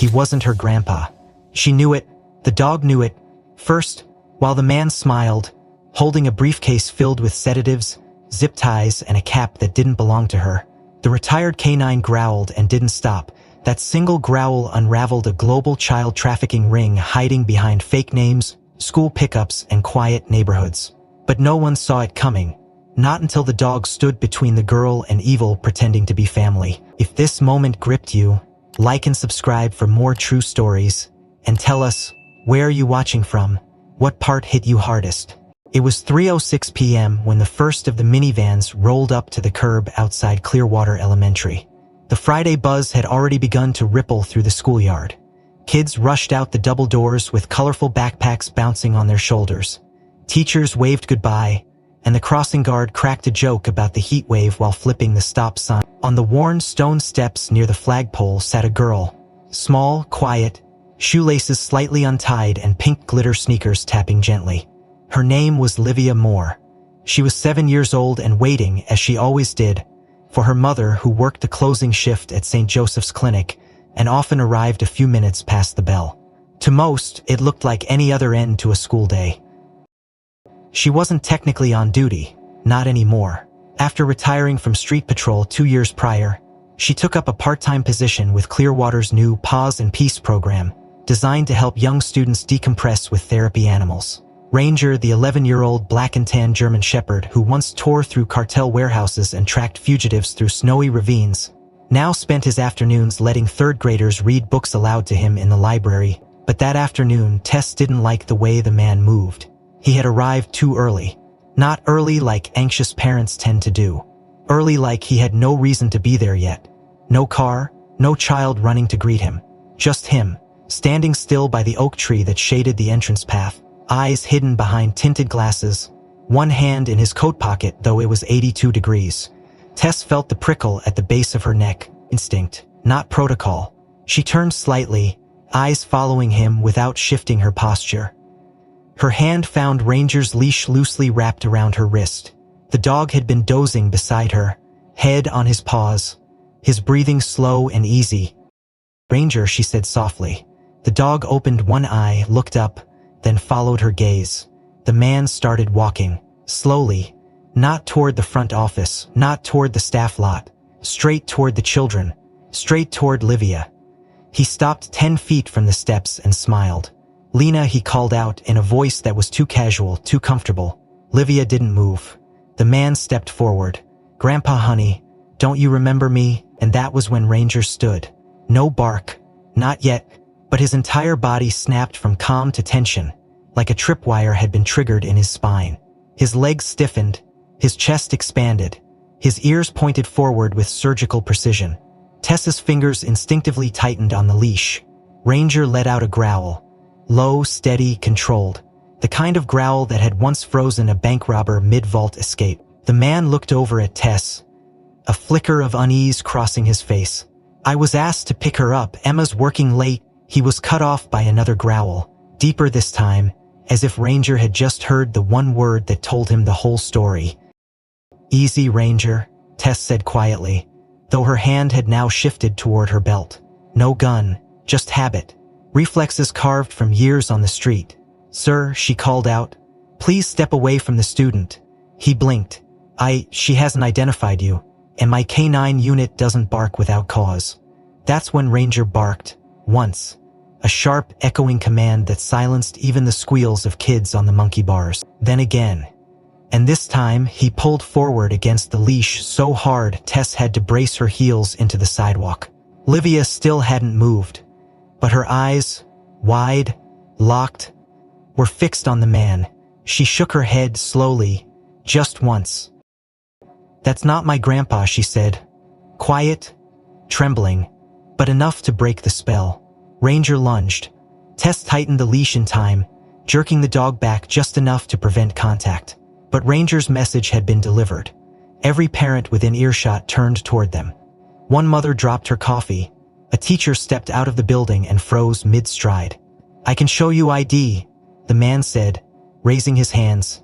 He wasn't her grandpa. She knew it. The dog knew it. First, while the man smiled, holding a briefcase filled with sedatives, zip ties, and a cap that didn't belong to her, the retired canine growled and didn't stop. That single growl unraveled a global child trafficking ring hiding behind fake names, school pickups, and quiet neighborhoods. But no one saw it coming. Not until the dog stood between the girl and evil pretending to be family. If this moment gripped you, like and subscribe for more true stories, and tell us, where are you watching from? What part hit you hardest? It was 3:06 p.m. when the first of the minivans rolled up to the curb outside Clearwater Elementary. The Friday buzz had already begun to ripple through the schoolyard. Kids rushed out the double doors with colorful backpacks bouncing on their shoulders. Teachers waved goodbye, and the crossing guard cracked a joke about the heat wave while flipping the stop sign. On the worn stone steps near the flagpole sat a girl, small, quiet, shoelaces slightly untied and pink glitter sneakers tapping gently. Her name was Livia Moore. She was 7 years old and waiting, as she always did, for her mother, who worked the closing shift at St. Joseph's Clinic and often arrived a few minutes past the bell. To most, it looked like any other end to a school day. She wasn't technically on duty, not anymore. After retiring from street patrol 2 years prior, she took up a part-time position with Clearwater's new Paws and Peace program, designed to help young students decompress with therapy animals. Ranger, the 11-year-old black and tan German Shepherd who once tore through cartel warehouses and tracked fugitives through snowy ravines, now spent his afternoons letting third graders read books aloud to him in the library. But that afternoon, Tess didn't like the way the man moved. He had arrived too early. Not early like anxious parents tend to do. Early like he had no reason to be there yet. No car, no child running to greet him. Just him, standing still by the oak tree that shaded the entrance path, eyes hidden behind tinted glasses, one hand in his coat pocket though it was 82 degrees. Tess felt the prickle at the base of her neck. Instinct, not protocol. She turned slightly, eyes following him without shifting her posture. Her hand found Ranger's leash loosely wrapped around her wrist. The dog had been dozing beside her, head on his paws, his breathing slow and easy. "Ranger," she said softly. The dog opened one eye, looked up, then followed her gaze. The man started walking, slowly, not toward the front office, not toward the staff lot, straight toward the children, straight toward Livia. He stopped 10 feet from the steps and smiled. "Lena," he called out in a voice that was too casual, too comfortable. Livia didn't move. The man stepped forward. "Grandpa, honey, don't you remember me?" And that was when Ranger stood. No bark, not yet, but his entire body snapped from calm to tension, like a tripwire had been triggered in his spine. His legs stiffened, his chest expanded, his ears pointed forward with surgical precision. Tessa's fingers instinctively tightened on the leash. Ranger let out a growl. Low, steady, controlled. The kind of growl that had once frozen a bank robber mid-vault escape. The man looked over at Tess, a flicker of unease crossing his face. "I was asked to pick her up. Emma's working late." He was cut off by another growl, deeper this time, as if Ranger had just heard the one word that told him the whole story. "Easy, Ranger," Tess said quietly, though her hand had now shifted toward her belt. "No gun, just habit. Reflexes carved from years on the street." "Sir," she called out, "please step away from the student." He blinked. She hasn't identified you, and my K9 unit doesn't bark without cause." That's when Ranger barked, once. A sharp, echoing command that silenced even the squeals of kids on the monkey bars. Then again. And this time, he pulled forward against the leash so hard Tess had to brace her heels into the sidewalk. Livia still hadn't moved, but her eyes, wide, locked, were fixed on the man. She shook her head slowly, just once. "That's not my grandpa," she said. Quiet, trembling, but enough to break the spell. Ranger lunged. Tess tightened the leash in time, jerking the dog back just enough to prevent contact. But Ranger's message had been delivered. Every parent within earshot turned toward them. One mother dropped her coffee. A teacher stepped out of the building and froze mid-stride. "I can show you ID," the man said, raising his hands.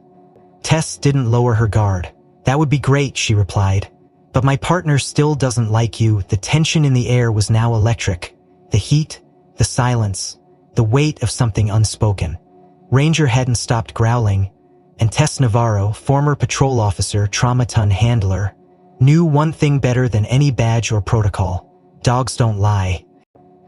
Tess didn't lower her guard. "That would be great," she replied. "But my partner still doesn't like you." The tension in the air was now electric. The heat, The silence, the weight of something unspoken. Ranger hadn't stopped growling, and Tess Navarro, former patrol officer, trauma-ton handler, knew one thing better than any badge or protocol. Dogs don't lie.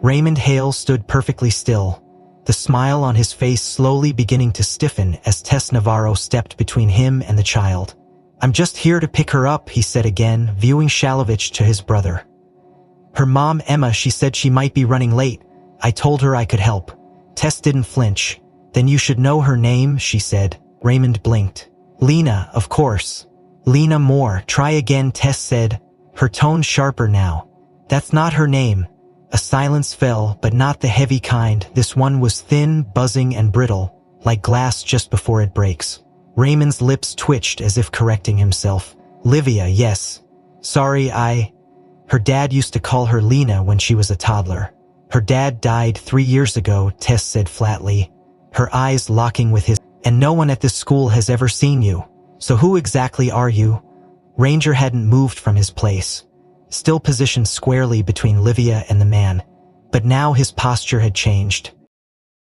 Raymond Hale stood perfectly still, the smile on his face slowly beginning to stiffen as Tess Navarro stepped between him and the child. "I'm just here to pick her up," he said again, viewing Shalovich to his brother. "Her mom, Emma, she said she might be running late. I told her I could help." Tess didn't flinch. "Then you should know her name," she said. Raymond blinked. "Lena, of course. Lena Moore." "Try again," Tess said, her tone sharper now. "That's not her name." A silence fell, but not the heavy kind. This one was thin, buzzing, and brittle, like glass just before it breaks. Raymond's lips twitched as if correcting himself. "Livia, yes. Sorry, Her dad used to call her Lena when she was a toddler." "Her dad died 3 years ago," Tess said flatly, her eyes locking with his. "And no one at this school has ever seen you. So who exactly are you?" Ranger hadn't moved from his place, still positioned squarely between Livia and the man. But now his posture had changed.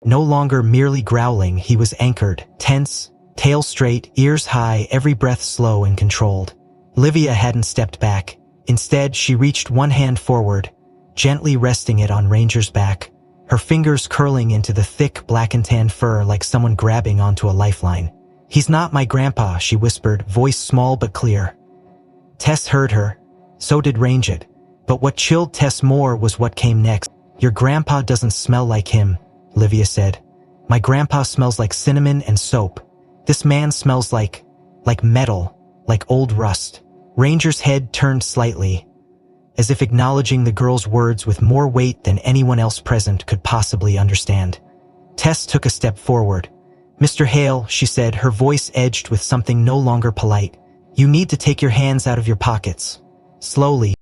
No longer merely growling, he was anchored, tense, tail straight, ears high, every breath slow and controlled. Livia hadn't stepped back. Instead, she reached one hand forward, gently resting it on Ranger's back, her fingers curling into the thick black and tan fur like someone grabbing onto a lifeline. "He's not my grandpa," she whispered, voice small but clear. Tess heard her. So did Ranger. But what chilled Tess more was what came next. "Your grandpa doesn't smell like him," Livia said. "My grandpa smells like cinnamon and soap. This man smells like metal, like old rust." Ranger's head turned slightly, as if acknowledging the girl's words with more weight than anyone else present could possibly understand. Tess took a step forward. "Mr. Hale," she said, her voice edged with something no longer polite, "you need to take your hands out of your pockets." Slowly.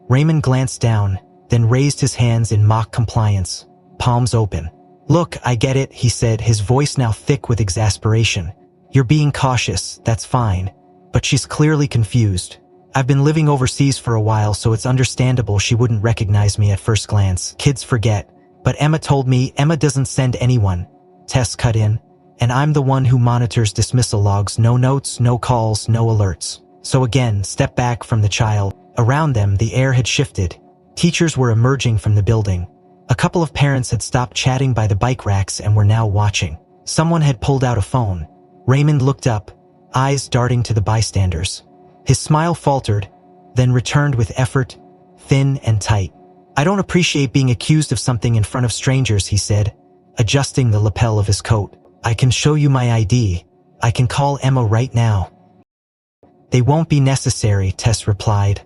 Raymond glanced down, then raised his hands in mock compliance, palms open. "Look, I get it," he said, his voice now thick with exasperation. "You're being cautious, that's fine. But she's clearly confused. I've been living overseas for a while, so it's understandable she wouldn't recognize me at first glance. Kids forget. But Emma told me." "Emma doesn't send anyone," Tess cut in. "And I'm the one who monitors dismissal logs. No notes, no calls, no alerts." So again, step back from the child. Around them, the air had shifted. Teachers were emerging from the building. A couple of parents had stopped chatting by the bike racks and were now watching. Someone had pulled out a phone. Raymond looked up, eyes darting to the bystanders. His smile faltered, then returned with effort, thin and tight. "I don't appreciate being accused of something in front of strangers," he said, adjusting the lapel of his coat. "I can show you my ID. I can call Emma right now." "They won't be necessary," Tess replied,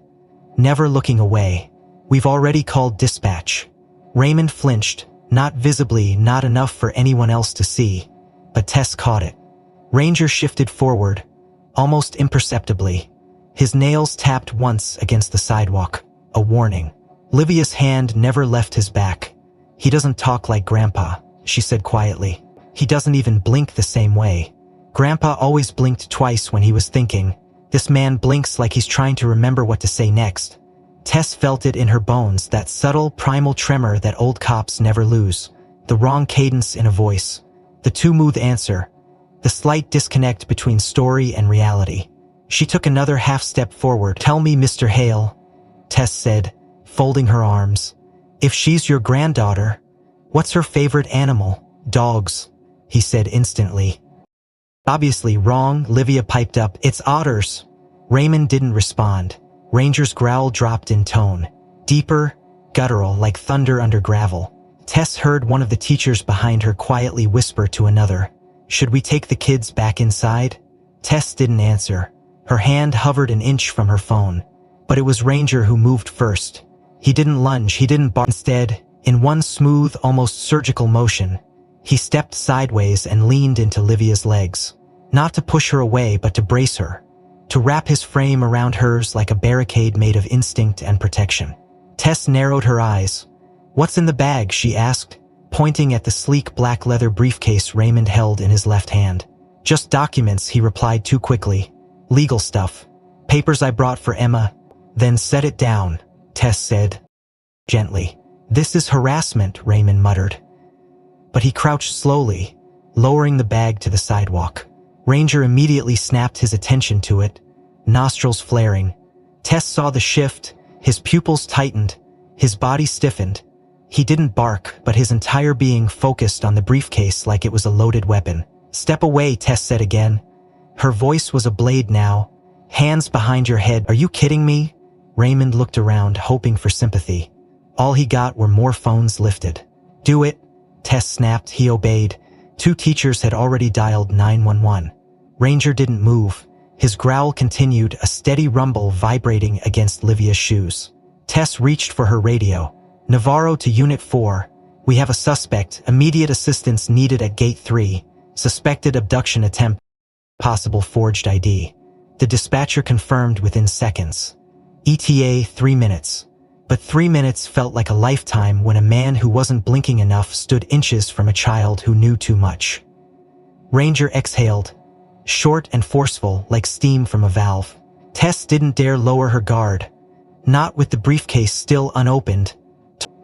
never looking away. "We've already called dispatch." Raymond flinched, not visibly, not enough for anyone else to see, but Tess caught it. Ranger shifted forward, almost imperceptibly. His nails tapped once against the sidewalk, a warning. Livia's hand never left his back. "He doesn't talk like Grandpa," she said quietly. "He doesn't even blink the same way. Grandpa always blinked twice when he was thinking. This man blinks like he's trying to remember what to say next." Tess felt it in her bones, that subtle, primal tremor that old cops never lose. The wrong cadence in a voice. The too smooth answer. The slight disconnect between story and reality. She took another half step forward. "Tell me, Mr. Hale," Tess said, folding her arms. "If she's your granddaughter, what's her favorite animal?" "Dogs," he said instantly. "Obviously wrong," Livia piped up. "It's otters." Raymond didn't respond. Ranger's growl dropped in tone, deeper, guttural, like thunder under gravel. Tess heard one of the teachers behind her quietly whisper to another, "Should we take the kids back inside?" Tess didn't answer. Her hand hovered an inch from her phone. But it was Ranger who moved first. He didn't lunge, he didn't bark. Instead, in one smooth, almost surgical motion, he stepped sideways and leaned into Livia's legs. Not to push her away, but to brace her. To wrap his frame around hers like a barricade made of instinct and protection. Tess narrowed her eyes. "What's in the bag?" she asked, pointing at the sleek black leather briefcase Raymond held in his left hand. "Just documents," he replied too quickly. "Legal stuff. Papers I brought for Emma." "Then set it down," Tess said, gently. "This is harassment," Raymond muttered. But he crouched slowly, lowering the bag to the sidewalk. Ranger immediately snapped his attention to it, nostrils flaring. Tess saw the shift, his pupils tightened, his body stiffened. He didn't bark, but his entire being focused on the briefcase like it was a loaded weapon. "Step away," Tess said again. Her voice was a blade now. "Hands behind your head. Are you kidding me?" Raymond looked around, hoping for sympathy. All he got were more phones lifted. "Do it," Tess snapped. He obeyed. 2 teachers had already dialed 911. Ranger didn't move. His growl continued, a steady rumble vibrating against Livia's shoes. Tess reached for her radio. "Navarro to Unit 4. We have a suspect. Immediate assistance needed at Gate 3. Suspected abduction attempt. Possible forged ID." The dispatcher confirmed within seconds. ETA 3 minutes. But 3 minutes felt like a lifetime when a man who wasn't blinking enough stood inches from a child who knew too much. Ranger exhaled, short and forceful like steam from a valve. Tess didn't dare lower her guard. Not with the briefcase still unopened.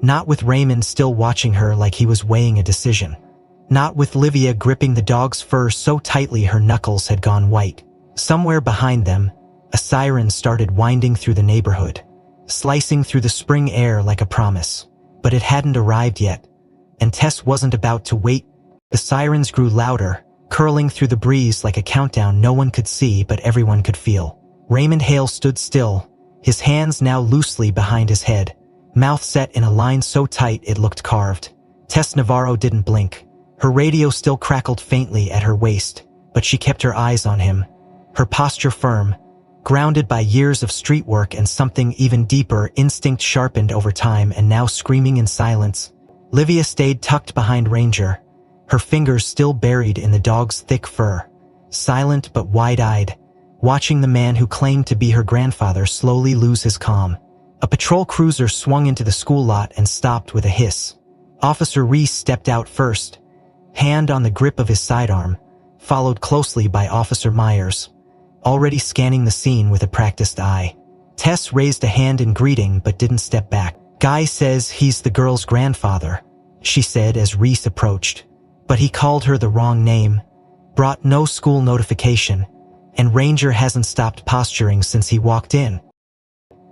Not with Raymond still watching her like he was weighing a decision. Not with Livia gripping the dog's fur so tightly her knuckles had gone white. Somewhere behind them, a siren started winding through the neighborhood, slicing through the spring air like a promise. But it hadn't arrived yet, and Tess wasn't about to wait. The sirens grew louder, curling through the breeze like a countdown no one could see but everyone could feel. Raymond Hale stood still, his hands now loosely behind his head, mouth set in a line so tight it looked carved. Tess Navarro didn't blink. Her radio still crackled faintly at her waist, but she kept her eyes on him, her posture firm, grounded by years of street work and something even deeper, instinct sharpened over time and now screaming in silence. Livia stayed tucked behind Ranger, her fingers still buried in the dog's thick fur, silent but wide-eyed, watching the man who claimed to be her grandfather slowly lose his calm. A patrol cruiser swung into the school lot and stopped with a hiss. Officer Reese stepped out first, hand on the grip of his sidearm, followed closely by Officer Myers, already scanning the scene with a practiced eye. Tess raised a hand in greeting but didn't step back. "Guy says he's the girl's grandfather," she said as Reese approached. "But he called her the wrong name, brought no school notification, and Ranger hasn't stopped posturing since he walked in.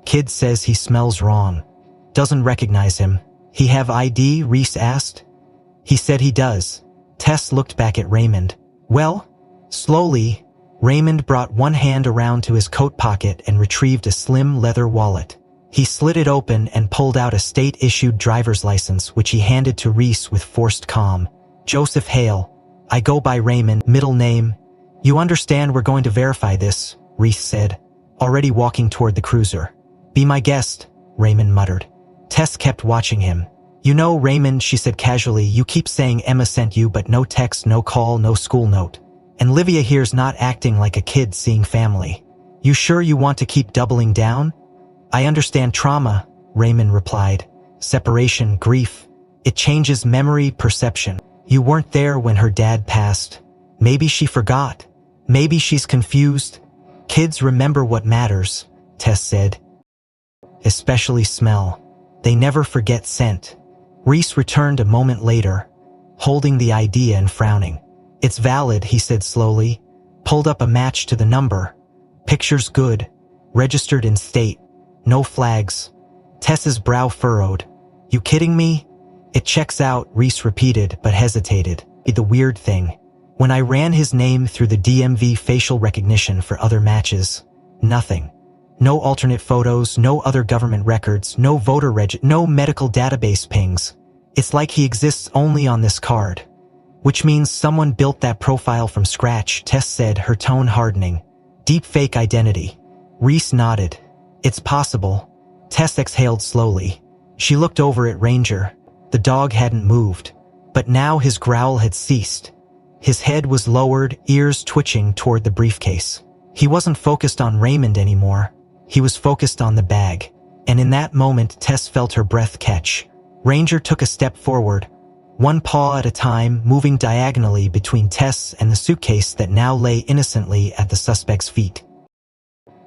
Kid says he smells wrong. Doesn't recognize him. He have ID?" Reese asked. "He said he does." Tess looked back at Raymond. "Well?" Slowly, Raymond brought one hand around to his coat pocket and retrieved a slim leather wallet. He slid it open and pulled out a state-issued driver's license which he handed to Reese with forced calm. "Joseph Hale. I go by Raymond, middle name. You understand we're going to verify this," Reese said, already walking toward the cruiser. "Be my guest," Raymond muttered. Tess kept watching him. "You know, Raymond," she said casually, "you keep saying Emma sent you but no text, no call, no school note. And Livia here's not acting like a kid seeing family. You sure you want to keep doubling down?" "I understand trauma," Raymond replied. "Separation, grief. It changes memory, perception. You weren't there when her dad passed. Maybe she forgot. Maybe she's confused. Kids remember what matters," Tess said. "Especially smell. They never forget scent." Reese returned a moment later, holding the idea and frowning. "It's valid," he said slowly, pulled up a match to the number. "Picture's good. Registered in state. No flags." Tess's brow furrowed. "You kidding me?" "It checks out," Reese repeated, but hesitated. "The weird thing. When I ran his name through the DMV facial recognition for other matches, nothing. No alternate photos, no other government records, no voter no medical database pings. It's like he exists only on this card. Which means someone built that profile from scratch," Tess said, her tone hardening. "Deep fake identity." Reese nodded. "It's possible." Tess exhaled slowly. She looked over at Ranger. The dog hadn't moved, but now his growl had ceased. His head was lowered, ears twitching toward the briefcase. He wasn't focused on Raymond anymore. He was focused on the bag. And in that moment, Tess felt her breath catch. Ranger took a step forward, one paw at a time, moving diagonally between Tess and the suitcase that now lay innocently at the suspect's feet.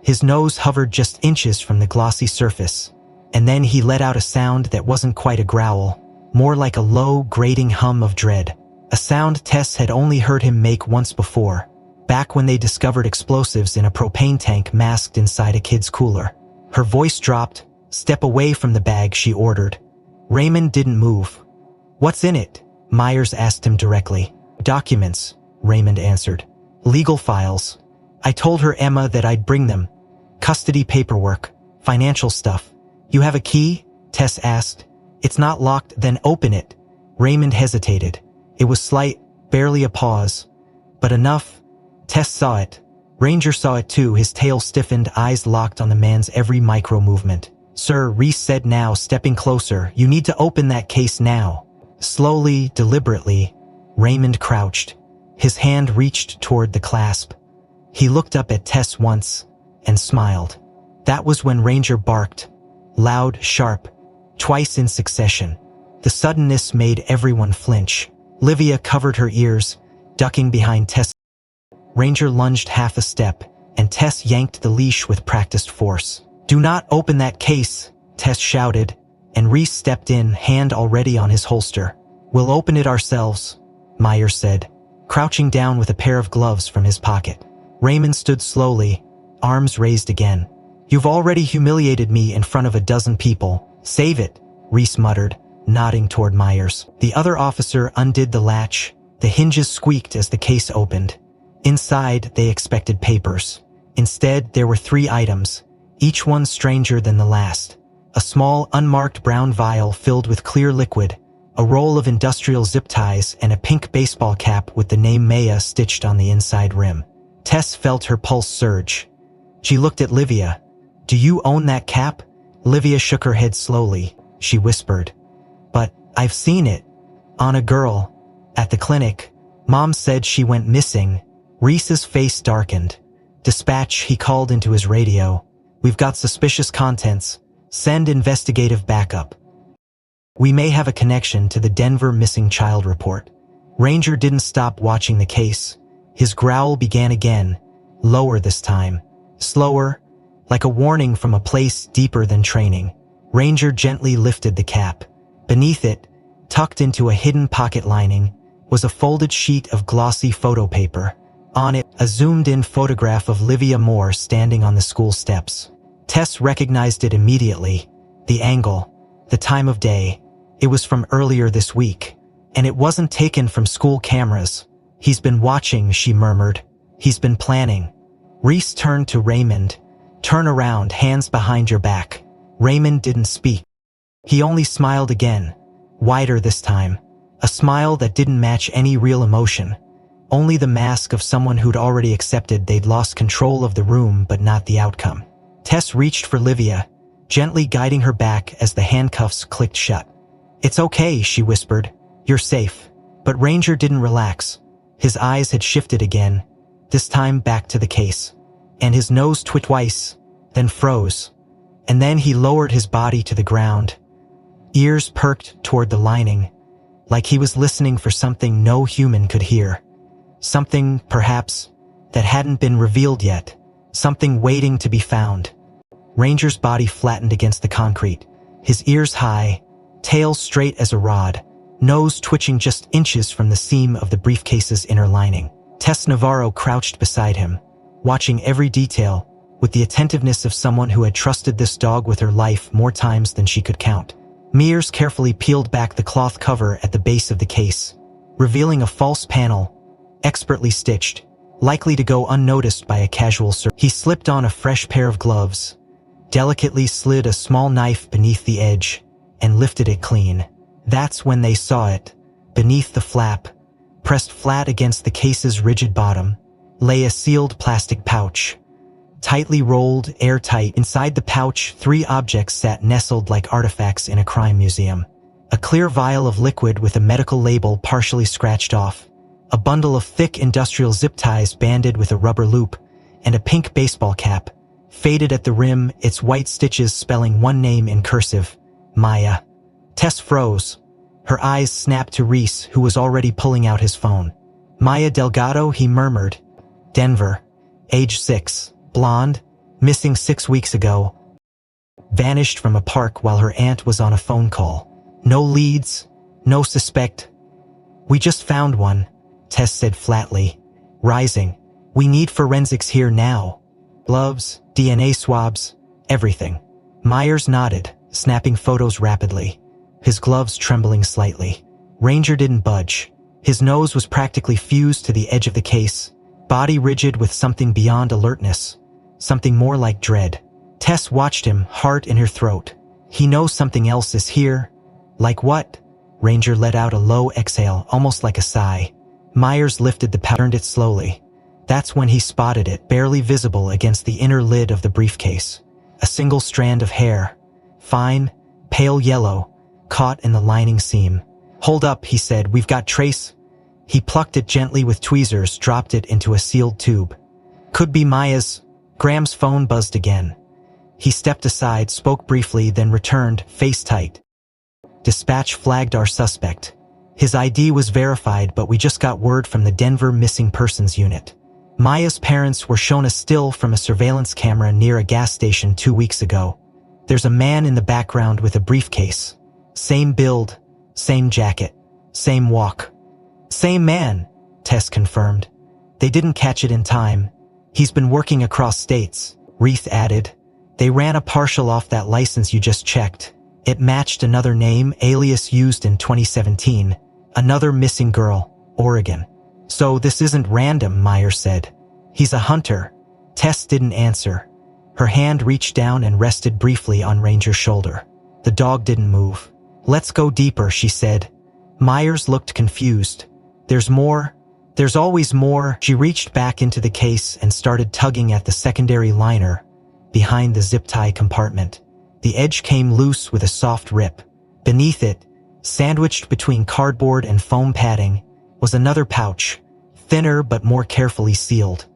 His nose hovered just inches from the glossy surface, and then he let out a sound that wasn't quite a growl, more like a low, grating hum of dread. A sound Tess had only heard him make once before, back when they discovered explosives in a propane tank masked inside a kid's cooler. Her voice dropped. "Step away from the bag," she ordered. Raymond didn't move. "What's in it?" Myers asked him directly. "Documents," Raymond answered. "Legal files. I told her, Emma, that I'd bring them. Custody paperwork, financial stuff." "You have a key?" Tess asked. "It's not locked." "Then open it." Raymond hesitated. It was slight, barely a pause, but enough. Tess saw it. Ranger saw it too. His tail stiffened, eyes locked on the man's every micro-movement. "Sir," Reese said, now stepping closer, "you need to open that case now." Slowly, deliberately, Raymond crouched. His hand reached toward the clasp. He looked up at Tess once and smiled. That was when Ranger barked, loud, sharp, twice in succession. The suddenness made everyone flinch. Livia covered her ears, ducking behind Tess. Ranger lunged half a step, and Tess yanked the leash with practiced force. "Do not open that case," Tess shouted, and Reese stepped in, hand already on his holster. "We'll open it ourselves," Myers said, crouching down with a pair of gloves from his pocket. Raymond stood slowly, arms raised again. "You've already humiliated me in front of a dozen people. Save it," Reese muttered, nodding toward Myers. The other officer undid the latch. The hinges squeaked as the case opened. Inside, they expected papers. Instead, there were 3 items, each one stranger than the last. A small, unmarked brown vial filled with clear liquid, a roll of industrial zip ties, and a pink baseball cap with the name Maya stitched on the inside rim. Tess felt her pulse surge. She looked at Livia. "Do you own that cap?" Livia shook her head slowly. She whispered, "But I've seen it. On a girl. At the clinic. Mom said she went missing." Reese's face darkened. "Dispatch," he called into his radio. "We've got suspicious contents. Send investigative backup. We may have a connection to the Denver missing child report." Ranger didn't stop watching the case. His growl began again, lower this time. Slower, like a warning from a place deeper than training. Ranger gently lifted the cap. Beneath it, tucked into a hidden pocket lining, was a folded sheet of glossy photo paper. On it, a zoomed-in photograph of Livia Moore standing on the school steps. Tess recognized it immediately. The angle, the time of day. It was from earlier this week. And it wasn't taken from school cameras. "He's been watching," she murmured. "He's been planning." Reese turned to Raymond. "Turn around, hands behind your back." Raymond didn't speak. He only smiled again, wider this time. A smile that didn't match any real emotion. Only the mask of someone who'd already accepted they'd lost control of the room but not the outcome. Tess reached for Livia, gently guiding her back as the handcuffs clicked shut. "It's okay," she whispered. "You're safe." But Ranger didn't relax. His eyes had shifted again, this time back to the case. And his nose twitched twice, then froze. And then he lowered his body to the ground. Ears perked toward the lining, like he was listening for something no human could hear. Something, perhaps, that hadn't been revealed yet. Something waiting to be found. Ranger's body flattened against the concrete, his ears high, tail straight as a rod, nose twitching just inches from the seam of the briefcase's inner lining. Tess Navarro crouched beside him, watching every detail, with the attentiveness of someone who had trusted this dog with her life more times than she could count. Mears carefully peeled back the cloth cover at the base of the case, revealing a false panel, expertly stitched, likely to go unnoticed by a casual searcher. He slipped on a fresh pair of gloves, delicately slid a small knife beneath the edge, and lifted it clean. That's when they saw it. Beneath the flap, pressed flat against the case's rigid bottom, lay a sealed plastic pouch. Tightly rolled, airtight, inside the pouch, 3 objects sat nestled like artifacts in a crime museum. A clear vial of liquid with a medical label partially scratched off, a bundle of thick industrial zip ties banded with a rubber loop, and a pink baseball cap, faded at the rim, its white stitches spelling one name in cursive, Maya. Tess froze. Her eyes snapped to Reese, who was already pulling out his phone. "Maya Delgado," he murmured. "Denver. Age 6. Blonde. Missing 6 weeks ago." vanished from a park while her aunt was on a phone call. No leads, no suspect. We just found one, Tess said flatly, rising. We need forensics here now. Gloves, DNA swabs, everything. Myers nodded, snapping photos rapidly, his gloves trembling slightly. Ranger didn't budge. His nose was practically fused to the edge of the case, body rigid with something beyond alertness, something more like dread. Tess watched him, heart in her throat. He knows something else is here. Like what? Ranger let out a low exhale, almost like a sigh. Myers lifted the pouch, turned it slowly. That's when he spotted it, barely visible against the inner lid of the briefcase. A single strand of hair. Fine, pale yellow, caught in the lining seam. Hold up, he said, we've got trace. He plucked it gently with tweezers, dropped it into a sealed tube. Could be Maya's. Graham's phone buzzed again. He stepped aside, spoke briefly, then returned, face tight. Dispatch flagged our suspect. His ID was verified, but we just got word from the Denver Missing Persons Unit. Maya's parents were shown a still from a surveillance camera near a gas station 2 weeks ago. There's a man in the background with a briefcase. Same build, same jacket, same walk. Same man, Tess confirmed. They didn't catch it in time. He's been working across states, Reith added. They ran a partial off that license you just checked. It matched another name, alias used in 2017. Another missing girl, Oregon. So this isn't random, Myers said. He's a hunter. Tess didn't answer. Her hand reached down and rested briefly on Ranger's shoulder. The dog didn't move. Let's go deeper, she said. Myers looked confused. There's more. There's always more. She reached back into the case and started tugging at the secondary liner behind the zip tie compartment. The edge came loose with a soft rip. Beneath it, sandwiched between cardboard and foam padding, was another pouch, thinner but more carefully sealed.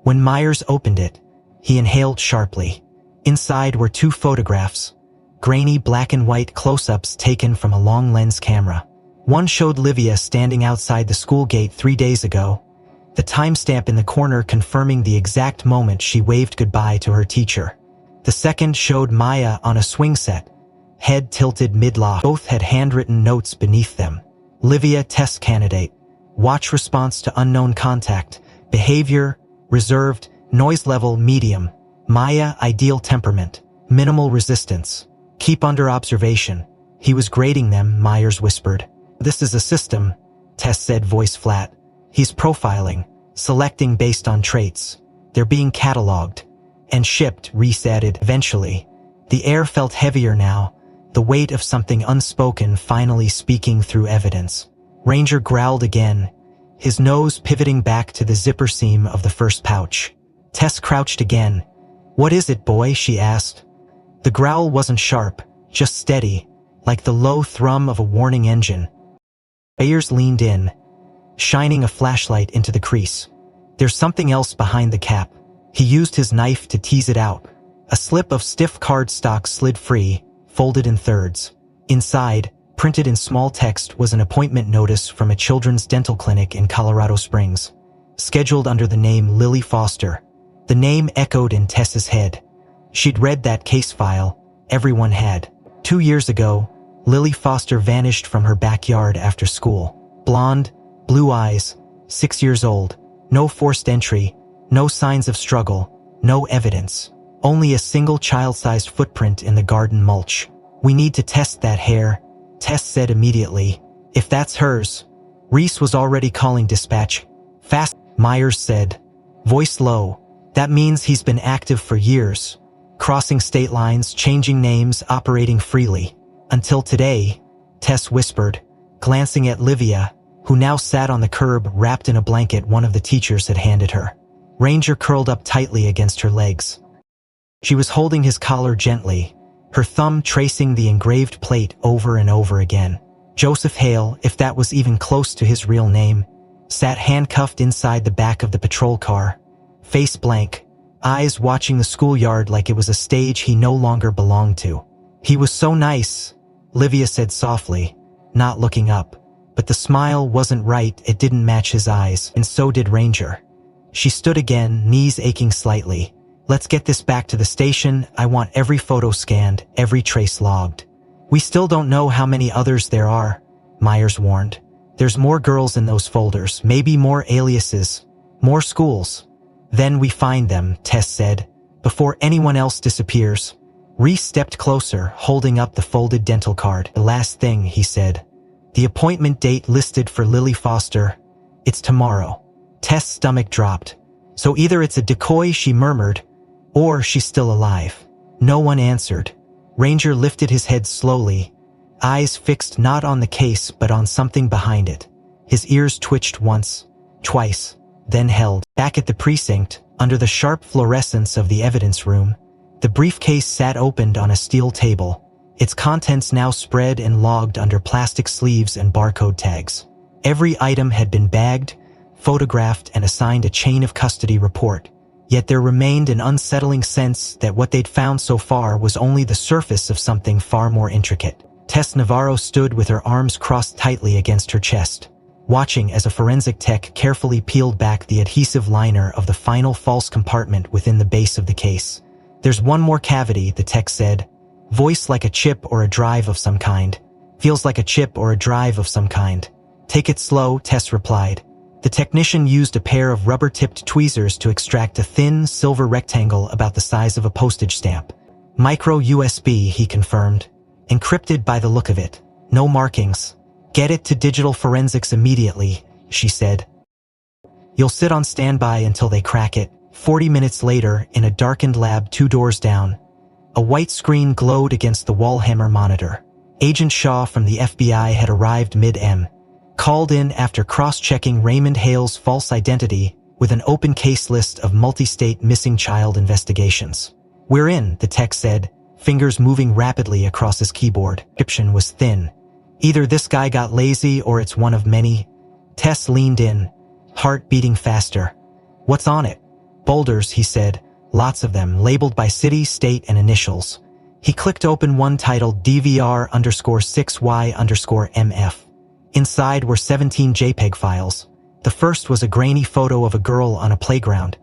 When Myers opened it, he inhaled sharply. Inside were 2 photographs, grainy black and white close-ups taken from a long lens camera. One showed Livia standing outside the school gate 3 days ago, the timestamp in the corner confirming the exact moment she waved goodbye to her teacher. The second showed Maya on a swing set, head tilted mid-loft. Both had handwritten notes beneath them. Livia, test candidate. Watch response to unknown contact. Behavior, reserved. Noise level, medium. Maya, ideal temperament. Minimal resistance. Keep under observation. He was grading them, Myers whispered. This is a system, Tess said, voice flat. He's profiling, selecting based on traits. They're being cataloged and shipped, Reese added, eventually. The air felt heavier now, the weight of something unspoken finally speaking through evidence. Ranger growled again, his nose pivoting back to the zipper seam of the first pouch. Tess crouched again. What is it, boy? She asked. The growl wasn't sharp, just steady, like the low thrum of a warning engine. Ayers leaned in, shining a flashlight into the crease. There's something else behind the cap. He used his knife to tease it out. A slip of stiff cardstock slid free, folded in thirds. Inside, printed in small text, was an appointment notice from a children's dental clinic in Colorado Springs, scheduled under the name Lily Foster. The name echoed in Tess's head. She'd read that case file. Everyone had. 2 years ago, Lily Foster vanished from her backyard after school. Blonde, blue eyes, 6 years old. No forced entry, no signs of struggle, no evidence. Only a single child-sized footprint in the garden mulch. We need to test that hair, Tess said immediately. If that's hers. Reese was already calling dispatch. Fast, Myers said, voice low. That means he's been active for years, crossing state lines, changing names, operating freely. Until today, Tess whispered, glancing at Livia, who now sat on the curb wrapped in a blanket one of the teachers had handed her. Ranger curled up tightly against her legs. She was holding his collar gently, her thumb tracing the engraved plate over and over again. Joseph Hale, if that was even close to his real name, sat handcuffed inside the back of the patrol car, face blank, eyes watching the schoolyard like it was a stage he no longer belonged to. He was so nice, Livia said softly, not looking up. But the smile wasn't right, it didn't match his eyes, and so did Ranger. She stood again, knees aching slightly. Let's get this back to the station. I want every photo scanned, every trace logged. We still don't know how many others there are, Myers warned. There's more girls in those folders, maybe more aliases, more schools. Then we find them, Tess said, before anyone else disappears. Reese stepped closer, holding up the folded dental card. The last thing, he said. The appointment date listed for Lily Foster. It's tomorrow. Tess' stomach dropped. So either it's a decoy, she murmured, or she's still alive. No one answered. Ranger lifted his head slowly, eyes fixed not on the case but on something behind it. His ears twitched once, twice, then held. Back at the precinct, under the sharp fluorescence of the evidence room, the briefcase sat opened on a steel table, its contents now spread and logged under plastic sleeves and barcode tags. Every item had been bagged, photographed, and assigned a chain of custody report. Yet there remained an unsettling sense that what they'd found so far was only the surface of something far more intricate. Tess Navarro stood with her arms crossed tightly against her chest, watching as a forensic tech carefully peeled back the adhesive liner of the final false compartment within the base of the case. There's one more cavity, the tech said. Voice like a chip or a drive of some kind. Feels like a chip or a drive of some kind. Take it slow, Tess replied. The technician used a pair of rubber-tipped tweezers to extract a thin, silver rectangle about the size of a postage stamp. Micro USB, he confirmed. Encrypted by the look of it. No markings. Get it to digital forensics immediately, she said. You'll sit on standby until they crack it. 40 minutes later, in a darkened lab 2 doors down, a white screen glowed against the wall-hammer monitor. Agent Shaw from the FBI had arrived mid-M. Called in after cross-checking Raymond Hale's false identity with an open case list of multi-state missing child investigations. We're in, the tech said, fingers moving rapidly across his keyboard. The description was thin. Either this guy got lazy or it's one of many. Tess leaned in, heart beating faster. What's on it? Boulders, he said, lots of them, labeled by city, state, and initials. He clicked open one titled DVR_6Y_MF. Inside were 17 JPEG files. The first was a grainy photo of a girl on a playground,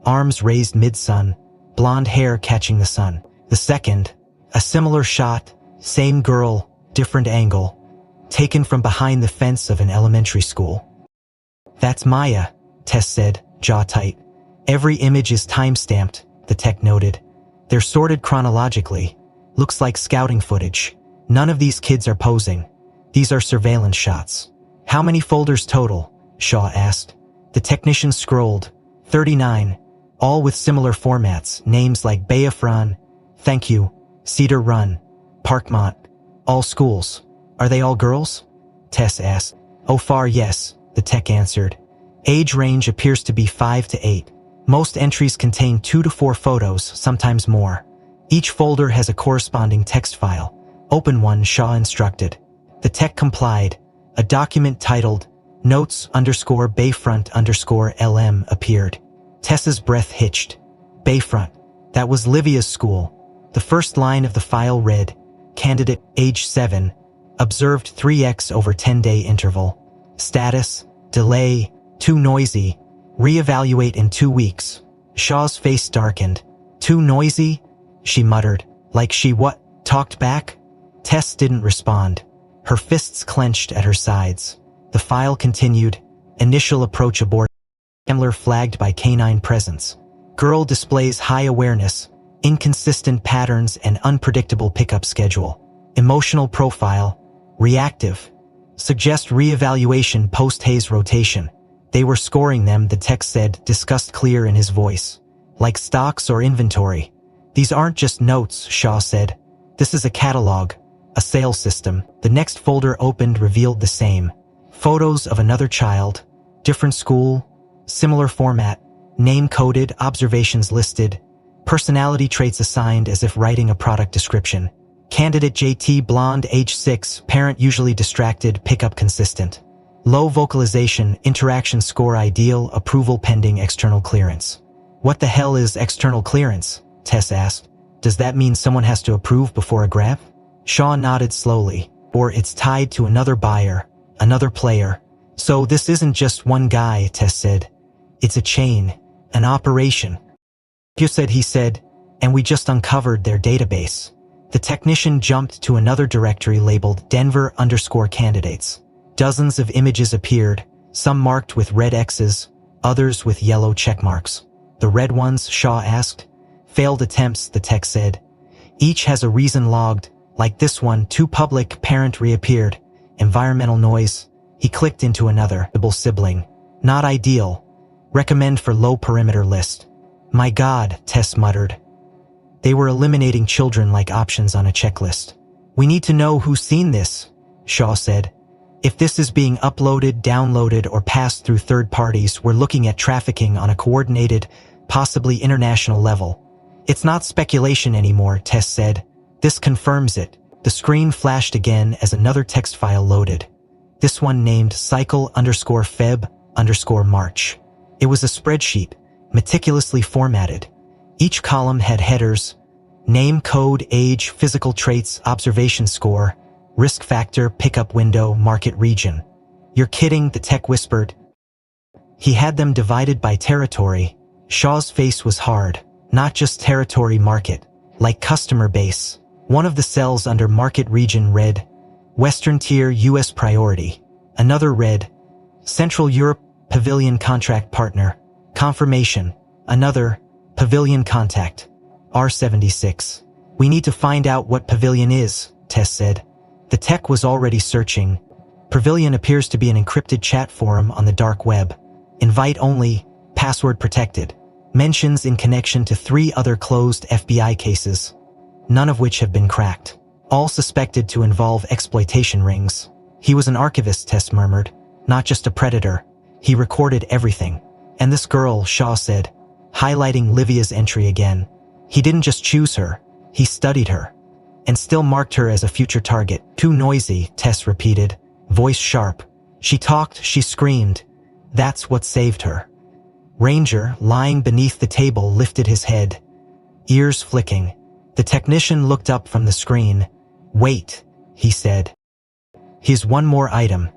arms raised mid-sun, blonde hair catching the sun. The second, a similar shot, same girl, different angle, taken from behind the fence of an elementary school. That's Maya, Tess said, jaw tight. Every image is time-stamped, the tech noted. They're sorted chronologically. Looks like scouting footage. None of these kids are posing. These are surveillance shots. How many folders total? Shaw asked. The technician scrolled. 39. All with similar formats, names like Bayafran, Thank You, Cedar Run, Parkmont. All schools. Are they all girls? Tess asked. Oh far yes, the tech answered. Age range appears to be 5 to 8. Most entries contain 2 to 4 photos, sometimes more. Each folder has a corresponding text file. Open one, Shaw instructed. The tech complied. A document titled Notes_Bayfront_LM appeared. Tessa's breath hitched. Bayfront. That was Livia's school. The first line of the file read, Candidate, age 7, observed 3x over 10-day interval. Status, delay, too noisy, reevaluate in 2 weeks. Shaw's face darkened. Too noisy? She muttered. Like she what? Talked back? Tess didn't respond. Her fists clenched at her sides. The file continued. Initial approach aborted. Hamler flagged by canine presence. Girl displays high awareness, inconsistent patterns, and unpredictable pickup schedule. Emotional profile. Reactive. Suggest reevaluation post-haze rotation. They were scoring them, the text said, disgust clear in his voice. Like stocks or inventory. These aren't just notes, Shaw said. This is a catalog. A sales system. The next folder opened revealed the same. Photos of another child, different school, similar format, name coded, observations listed, personality traits assigned as if writing a product description. Candidate JT, blonde, age 6, parent usually distracted, pickup consistent. Low vocalization, interaction score ideal, approval pending external clearance. What the hell is external clearance? Tess asked. Does that mean someone has to approve before a grab? Shaw nodded slowly. Or it's tied to another buyer, another player. So this isn't just one guy, Tess said. It's a chain, an operation. You said, he said, and we just uncovered their database. The technician jumped to another directory labeled Denver_candidates. Dozens of images appeared, some marked with red X's, others with yellow checkmarks. The red ones, Shaw asked. Failed attempts, the tech said. Each has a reason logged, like this one, too public, parent reappeared. Environmental noise. He clicked into another, sibling. Not ideal. Recommend for low perimeter list. My God, Tess muttered. They were eliminating children like options on a checklist. We need to know who's seen this, Shaw said. If this is being uploaded, downloaded, or passed through third parties, we're looking at trafficking on a coordinated, possibly international level. It's not speculation anymore, Tess said. This confirms it. The screen flashed again as another text file loaded. This one named cycle_Feb_March. It was a spreadsheet, meticulously formatted. Each column had headers: name, code, age, physical traits, observation score, risk factor, pickup window, market region. You're kidding, the tech whispered. He had them divided by territory. Shaw's face was hard. Not just territory, market. Like customer base. One of the cells under market region read, Western Tier U.S. Priority. Another read, Central Europe Pavilion Contract Partner. Confirmation. Another, Pavilion Contact. R76. We need to find out what Pavilion is, Tess said. The tech was already searching. Pavilion appears to be an encrypted chat forum on the dark web. Invite only, password protected. Mentions in connection to 3 other closed FBI cases, none of which have been cracked. All suspected to involve exploitation rings. He was an archivist, Tess murmured. Not just a predator. He recorded everything. And this girl, Shaw said, highlighting Livia's entry again. He didn't just choose her. He studied her. And still marked her as a future target. Too noisy, Tess repeated, voice sharp. She talked, she screamed. That's what saved her. Ranger, lying beneath the table, lifted his head, ears flicking. The technician looked up from the screen. Wait, he said. Here's one more item.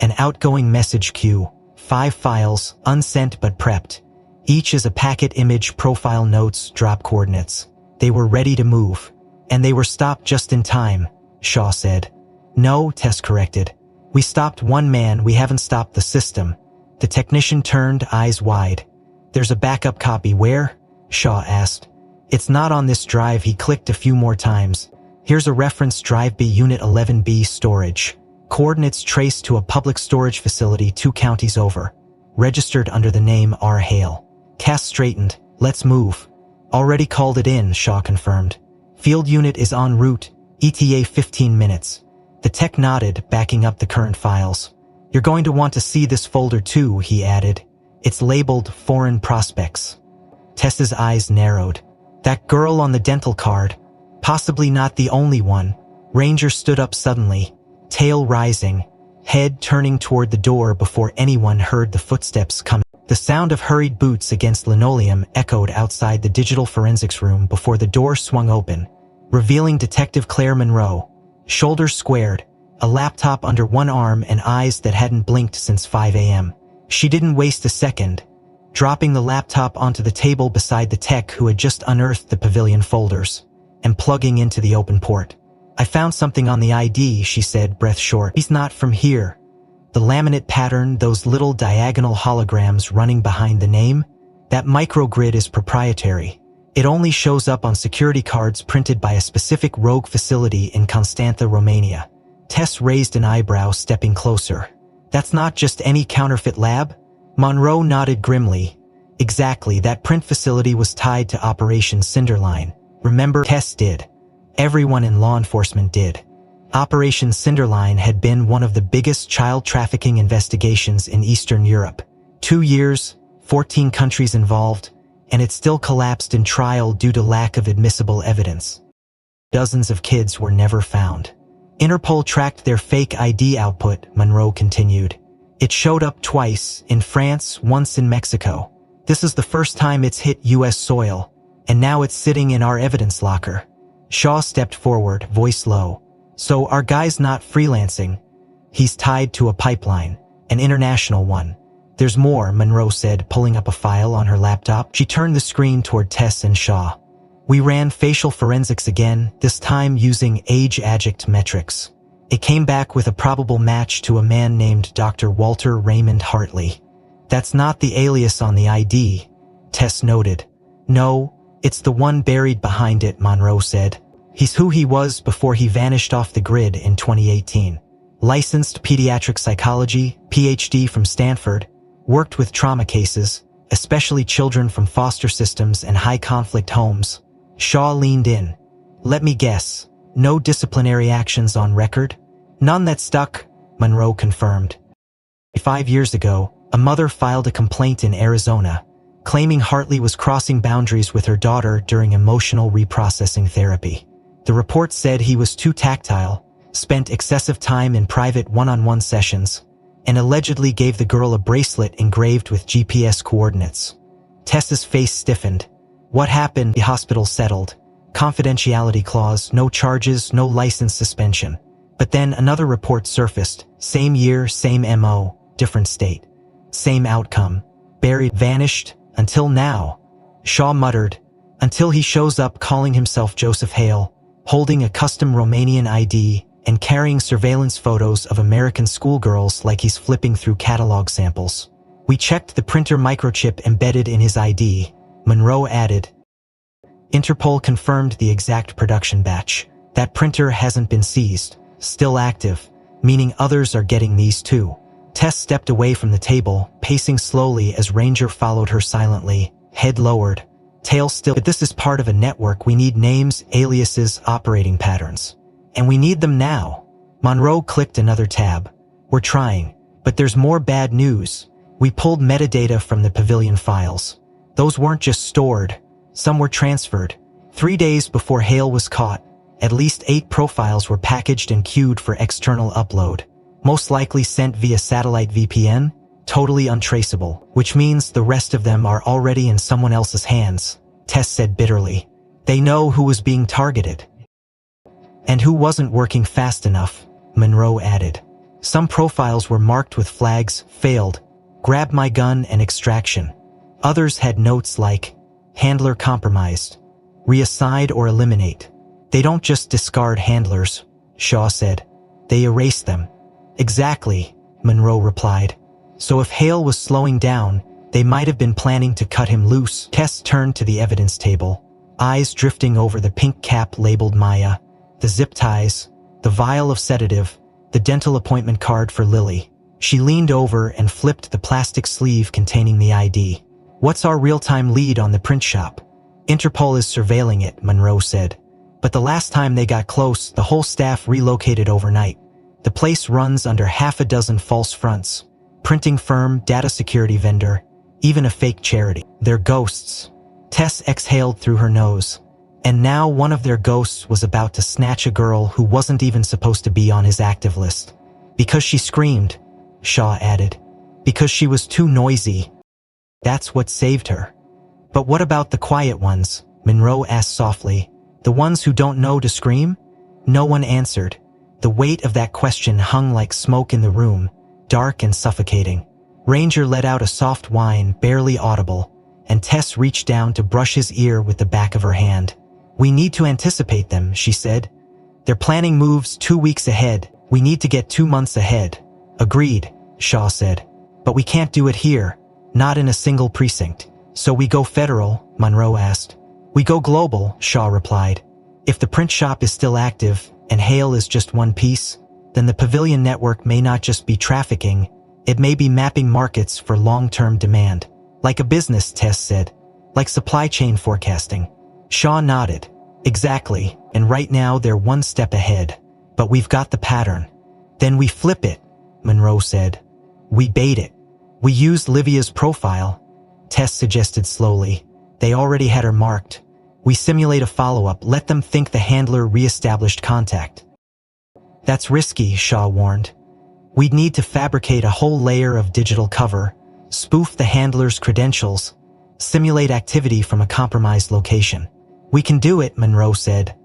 An outgoing message queue. 5 files, unsent but prepped. Each is a packet image, profile notes, drop coordinates. They were ready to move. And they were stopped just in time, Shaw said. No, Tess corrected. We stopped one man, we haven't stopped the system. The technician turned, eyes wide. There's a backup copy, where? Shaw asked. It's not on this drive. He clicked a few more times. Here's a reference drive, B Unit 11B storage. Coordinates traced to a public storage facility 2 counties over. Registered under the name R. Hale. Cass straightened. Let's move. Already called it in, Shaw confirmed. Field unit is en route. ETA 15 minutes. The tech nodded, backing up the current files. You're going to want to see this folder too, he added. It's labeled Foreign Prospects. Tess's eyes narrowed. That girl on the dental card. Possibly not the only one. Ranger stood up suddenly, tail rising, head turning toward the door before anyone heard the footsteps coming. The sound of hurried boots against linoleum echoed outside the digital forensics room before the door swung open, revealing Detective Claire Monroe, shoulders squared, a laptop under one arm and eyes that hadn't blinked since 5 a.m. She didn't waste a second, dropping the laptop onto the table beside the tech who had just unearthed the pavilion folders, and plugging into the open port. I found something on the ID, she said, breath short. He's not from here. The laminate pattern, those little diagonal holograms running behind the name, that microgrid is proprietary. It only shows up on security cards printed by a specific rogue facility in Constanța, Romania. Tess raised an eyebrow, stepping closer. That's not just any counterfeit lab? Monroe nodded grimly. Exactly, that print facility was tied to Operation Cinderline. Remember, Tess did. Everyone in law enforcement did. Operation Cinderline had been one of the biggest child trafficking investigations in Eastern Europe. 2 years, 14 countries involved, and it still collapsed in trial due to lack of admissible evidence. Dozens of kids were never found. Interpol tracked their fake ID output, Monroe continued. It showed up twice, in France, once in Mexico. This is the first time it's hit U.S. soil, and now it's sitting in our evidence locker. Shaw stepped forward, voice low. So our guy's not freelancing. He's tied to a pipeline, an international one. There's more, Monroe said, pulling up a file on her laptop. She turned the screen toward Tess and Shaw. We ran facial forensics again, this time using age-adject metrics. It came back with a probable match to a man named Dr. Walter Raymond Hartley. That's not the alias on the ID, Tess noted. No, it's the one buried behind it, Monroe said. He's who he was before he vanished off the grid in 2018. Licensed pediatric psychology, PhD from Stanford, worked with trauma cases, especially children from foster systems and high-conflict homes. Shaw leaned in. Let me guess. No disciplinary actions on record? None that stuck, Monroe confirmed. 5 years ago, a mother filed a complaint in Arizona, claiming Hartley was crossing boundaries with her daughter during emotional reprocessing therapy. The report said he was too tactile, spent excessive time in private one-on-one sessions, and allegedly gave the girl a bracelet engraved with GPS coordinates. Tess's face stiffened. What happened? The hospital settled. Confidentiality clause, no charges, no license suspension. But then another report surfaced. Same year, same MO, different state. Same outcome. Buried, vanished, until now. Shaw muttered. Until he shows up calling himself Joseph Hale, holding a custom Romanian ID and carrying surveillance photos of American schoolgirls like he's flipping through catalog samples. We checked the printer microchip embedded in his ID, Monroe added. Interpol confirmed the exact production batch. That printer hasn't been seized, still active, meaning others are getting these too. Tess stepped away from the table, pacing slowly as Ranger followed her silently, head lowered, tail still. But this is part of a network. We need names, aliases, operating patterns. And we need them now. Monroe clicked another tab. We're trying, but there's more bad news. We pulled metadata from the Pavilion files. Those weren't just stored. Some were transferred. 3 days before Hale was caught, at least 8 profiles were packaged and queued for external upload. Most likely sent via satellite VPN, totally untraceable, which means the rest of them are already in someone else's hands, Tess said bitterly. They know who was being targeted. And who wasn't working fast enough, Monroe added. Some profiles were marked with flags, failed, grab my gun and extraction. Others had notes like, handler compromised, reassign or eliminate. They don't just discard handlers, Shaw said. They erase them. Exactly, Monroe replied. So if Hale was slowing down, they might have been planning to cut him loose. Tess turned to the evidence table, eyes drifting over the pink cap labeled Maya, the zip ties, the vial of sedative, the dental appointment card for Lily. She leaned over and flipped the plastic sleeve containing the ID. What's our real-time lead on the print shop? Interpol is surveilling it, Monroe said. But the last time they got close, the whole staff relocated overnight. The place runs under half a dozen false fronts. Printing firm, data security vendor, even a fake charity. They're ghosts. Tess exhaled through her nose. And now one of their ghosts was about to snatch a girl who wasn't even supposed to be on his active list. Because she screamed, Shaw added. Because she was too noisy. That's what saved her. But what about the quiet ones? Monroe asked softly. The ones who don't know to scream? No one answered. The weight of that question hung like smoke in the room, dark and suffocating. Ranger let out a soft whine, barely audible, and Tess reached down to brush his ear with the back of her hand. We need to anticipate them, she said. They're planning moves 2 weeks ahead. We need to get 2 months ahead. Agreed, Shaw said. But we can't do it here. Not in a single precinct. So we go federal, Monroe asked. We go global, Shaw replied. If the print shop is still active, and Hale is just one piece, then the Pavilion network may not just be trafficking, it may be mapping markets for long-term demand. Like a business, Tess said. Like supply chain forecasting. Shaw nodded. Exactly, and right now they're one step ahead. But we've got the pattern. Then we flip it, Monroe said. We bait it. We used Livia's profile, Tess suggested slowly. They already had her marked. We simulate a follow-up, let them think the handler re-established contact. That's risky, Shaw warned. We'd need to fabricate a whole layer of digital cover, spoof the handler's credentials, simulate activity from a compromised location. We can do it, Monroe said,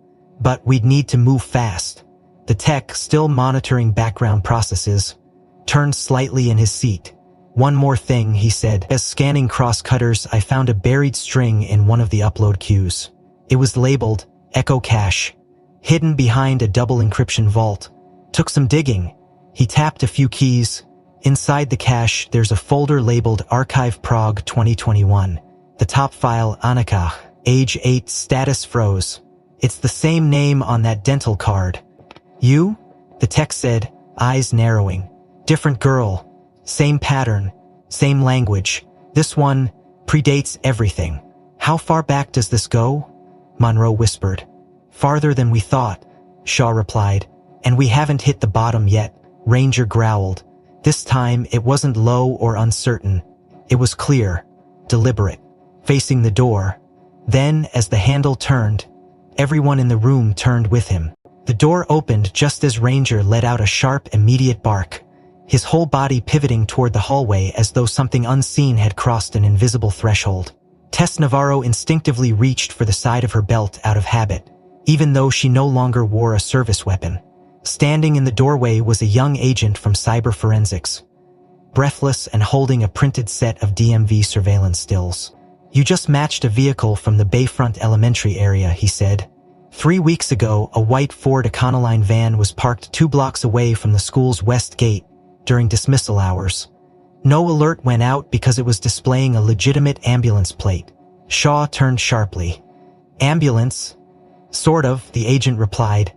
but we'd need to move fast. The tech, still monitoring background processes, turned slightly in his seat. One more thing, he said. As scanning cross-cutters, I found a buried string in one of the upload queues. It was labeled Echo Cache, hidden behind a double encryption vault. Took some digging. He tapped a few keys. Inside the cache, there's a folder labeled Archive Prague 2021. The top file, Annika, age 8, status froze. It's the same name on that dental card. You? The text said, eyes narrowing. Different girl. Same pattern. Same language. This one predates everything. How far back does this go? Monroe whispered. Farther than we thought, Shaw replied. And we haven't hit the bottom yet, Ranger growled. This time it wasn't low or uncertain. It was clear, deliberate, facing the door. Then, as the handle turned, everyone in the room turned with him. The door opened just as Ranger let out a sharp, immediate bark, his whole body pivoting toward the hallway as though something unseen had crossed an invisible threshold. Tess Navarro instinctively reached for the side of her belt out of habit, even though she no longer wore a service weapon. Standing in the doorway was a young agent from cyber forensics, breathless and holding a printed set of DMV surveillance stills. You just matched a vehicle from the Bayfront Elementary area, he said. 3 weeks ago, a white Ford Econoline van was parked 2 blocks away from the school's west gate during dismissal hours. No alert went out because it was displaying a legitimate ambulance plate. Shaw turned sharply. Ambulance? Sort of, the agent replied.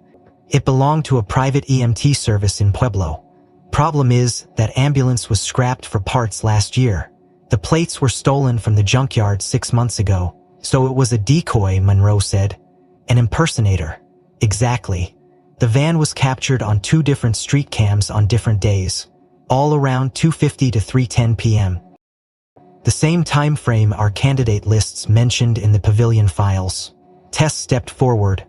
It belonged to a private EMT service in Pueblo. Problem is, that ambulance was scrapped for parts last year. The plates were stolen from the junkyard 6 months ago, so it was a decoy, Monroe said. An impersonator. Exactly. The van was captured on 2 different street cams on different days, all around 2:50 to 3:10 p.m. The same time frame our candidate lists mentioned in the pavilion files. Tess stepped forward,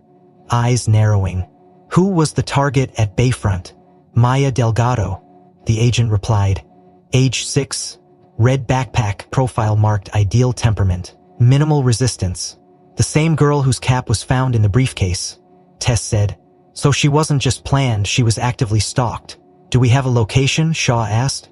eyes narrowing. Who was the target at Bayfront? Maya Delgado, the agent replied. Age 6, red backpack, profile marked ideal temperament, minimal resistance. The same girl whose cap was found in the briefcase, Tess said. So she wasn't just planned, she was actively stalked. Do we have a location? Shaw asked.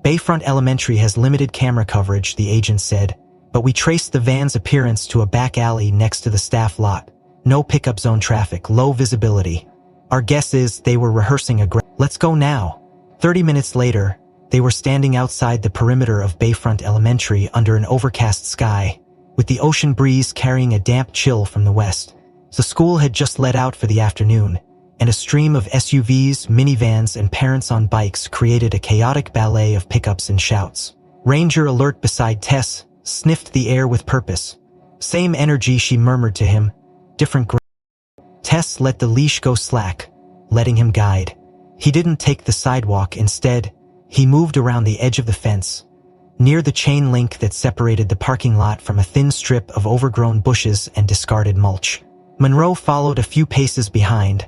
Bayfront Elementary has limited camera coverage, the agent said, but we traced the van's appearance to a back alley next to the staff lot. No pickup zone traffic, low visibility. Our guess is they were rehearsing a Let's go now. 30 minutes later, they were standing outside the perimeter of Bayfront Elementary under an overcast sky, with the ocean breeze carrying a damp chill from the west. The school had just let out for the afternoon, and a stream of SUVs, minivans, and parents on bikes created a chaotic ballet of pickups and shouts. Ranger, alert beside Tess, sniffed the air with purpose. Same energy, she murmured to him. Different Tess let the leash go slack, letting him guide. He didn't take the sidewalk. Instead, he moved around the edge of the fence, near the chain link that separated the parking lot from a thin strip of overgrown bushes and discarded mulch. Monroe followed a few paces behind,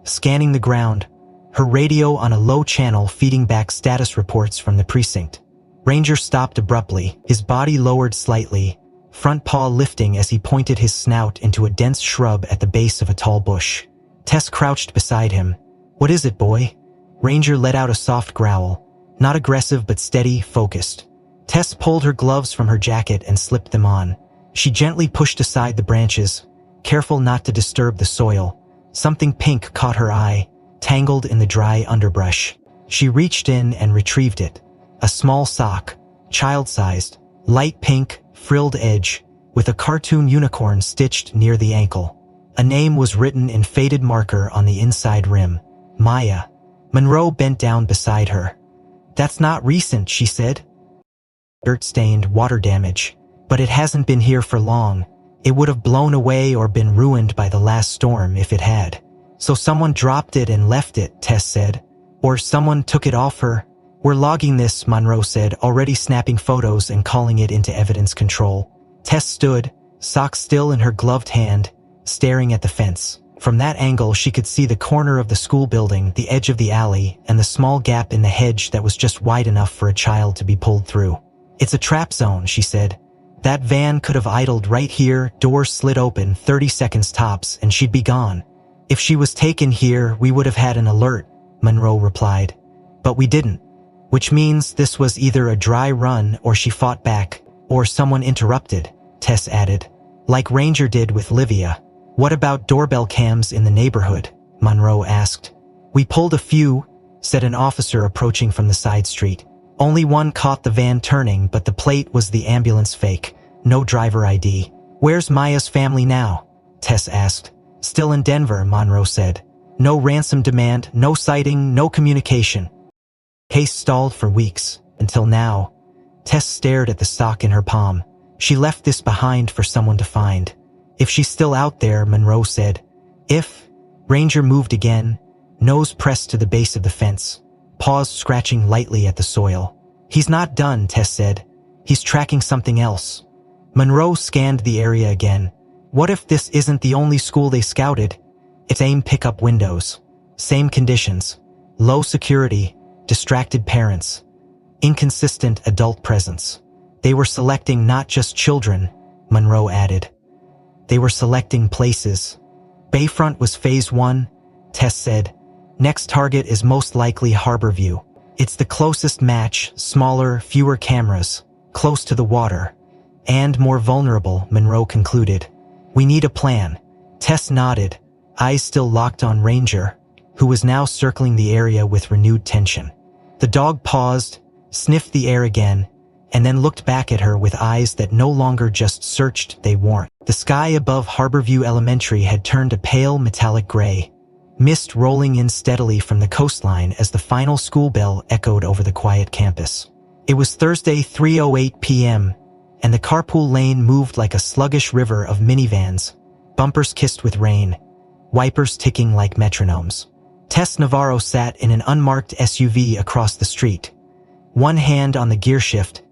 scanning the ground, her radio on a low channel feeding back status reports from the precinct. Ranger stopped abruptly, his body lowered slightly, front paw lifting as he pointed his snout into a dense shrub at the base of a tall bush. Tess crouched beside him. What is it, boy? Ranger let out a soft growl, not aggressive but steady, focused. Tess pulled her gloves from her jacket and slipped them on. She gently pushed aside the branches, careful not to disturb the soil. Something pink caught her eye, tangled in the dry underbrush. She reached in and retrieved it. A small sock, child-sized, light pink, frilled edge, with a cartoon unicorn stitched near the ankle. A name was written in faded marker on the inside rim. Maya. Monroe bent down beside her. That's not recent, she said. Dirt-stained, water damage. But it hasn't been here for long. It would have blown away or been ruined by the last storm if it had. So someone dropped it and left it, Tess said. Or someone took it off her. We're logging this, Monroe said, already snapping photos and calling it into evidence control. Tess stood, sock still in her gloved hand, staring at the fence. From that angle, she could see the corner of the school building, the edge of the alley, and the small gap in the hedge that was just wide enough for a child to be pulled through. It's a trap zone, she said. That van could have idled right here, doors slid open, 30 seconds tops, and she'd be gone. If she was taken here, we would have had an alert, Monroe replied. But we didn't. Which means this was either a dry run or she fought back, or someone interrupted, Tess added. Like Ranger did with Livia. What about doorbell cams in the neighborhood? Monroe asked. We pulled a few, said an officer approaching from the side street. Only one caught the van turning, but the plate was the ambulance fake. No driver ID. Where's Maya's family now? Tess asked. Still in Denver, Monroe said. No ransom demand, no sighting, no communication. Case stalled for weeks, until now. Tess stared at the sock in her palm. She left this behind for someone to find. If she's still out there, Monroe said. If? Ranger moved again, nose pressed to the base of the fence, paws scratching lightly at the soil. He's not done, Tess said. He's tracking something else. Monroe scanned the area again. What if this isn't the only school they scouted? It's same pickup windows. Same conditions. Low security. Distracted parents. Inconsistent adult presence. They were selecting not just children, Monroe added. They were selecting places. Bayfront was phase 1, Tess said. Next target is most likely Harborview. It's the closest match, smaller, fewer cameras, close to the water. And more vulnerable, Monroe concluded. We need a plan. Tess nodded, eyes still locked on Ranger, who was now circling the area with renewed tension. The dog paused, sniffed the air again, and then looked back at her with eyes that no longer just searched, they warned. The sky above Harborview Elementary had turned a pale metallic gray, mist rolling in steadily from the coastline as the final school bell echoed over the quiet campus. It was Thursday, 3:08 p.m., and the carpool lane moved like a sluggish river of minivans, bumpers kissed with rain, wipers ticking like metronomes. Tess Navarro sat in an unmarked SUV across the street, one hand on the gear shift,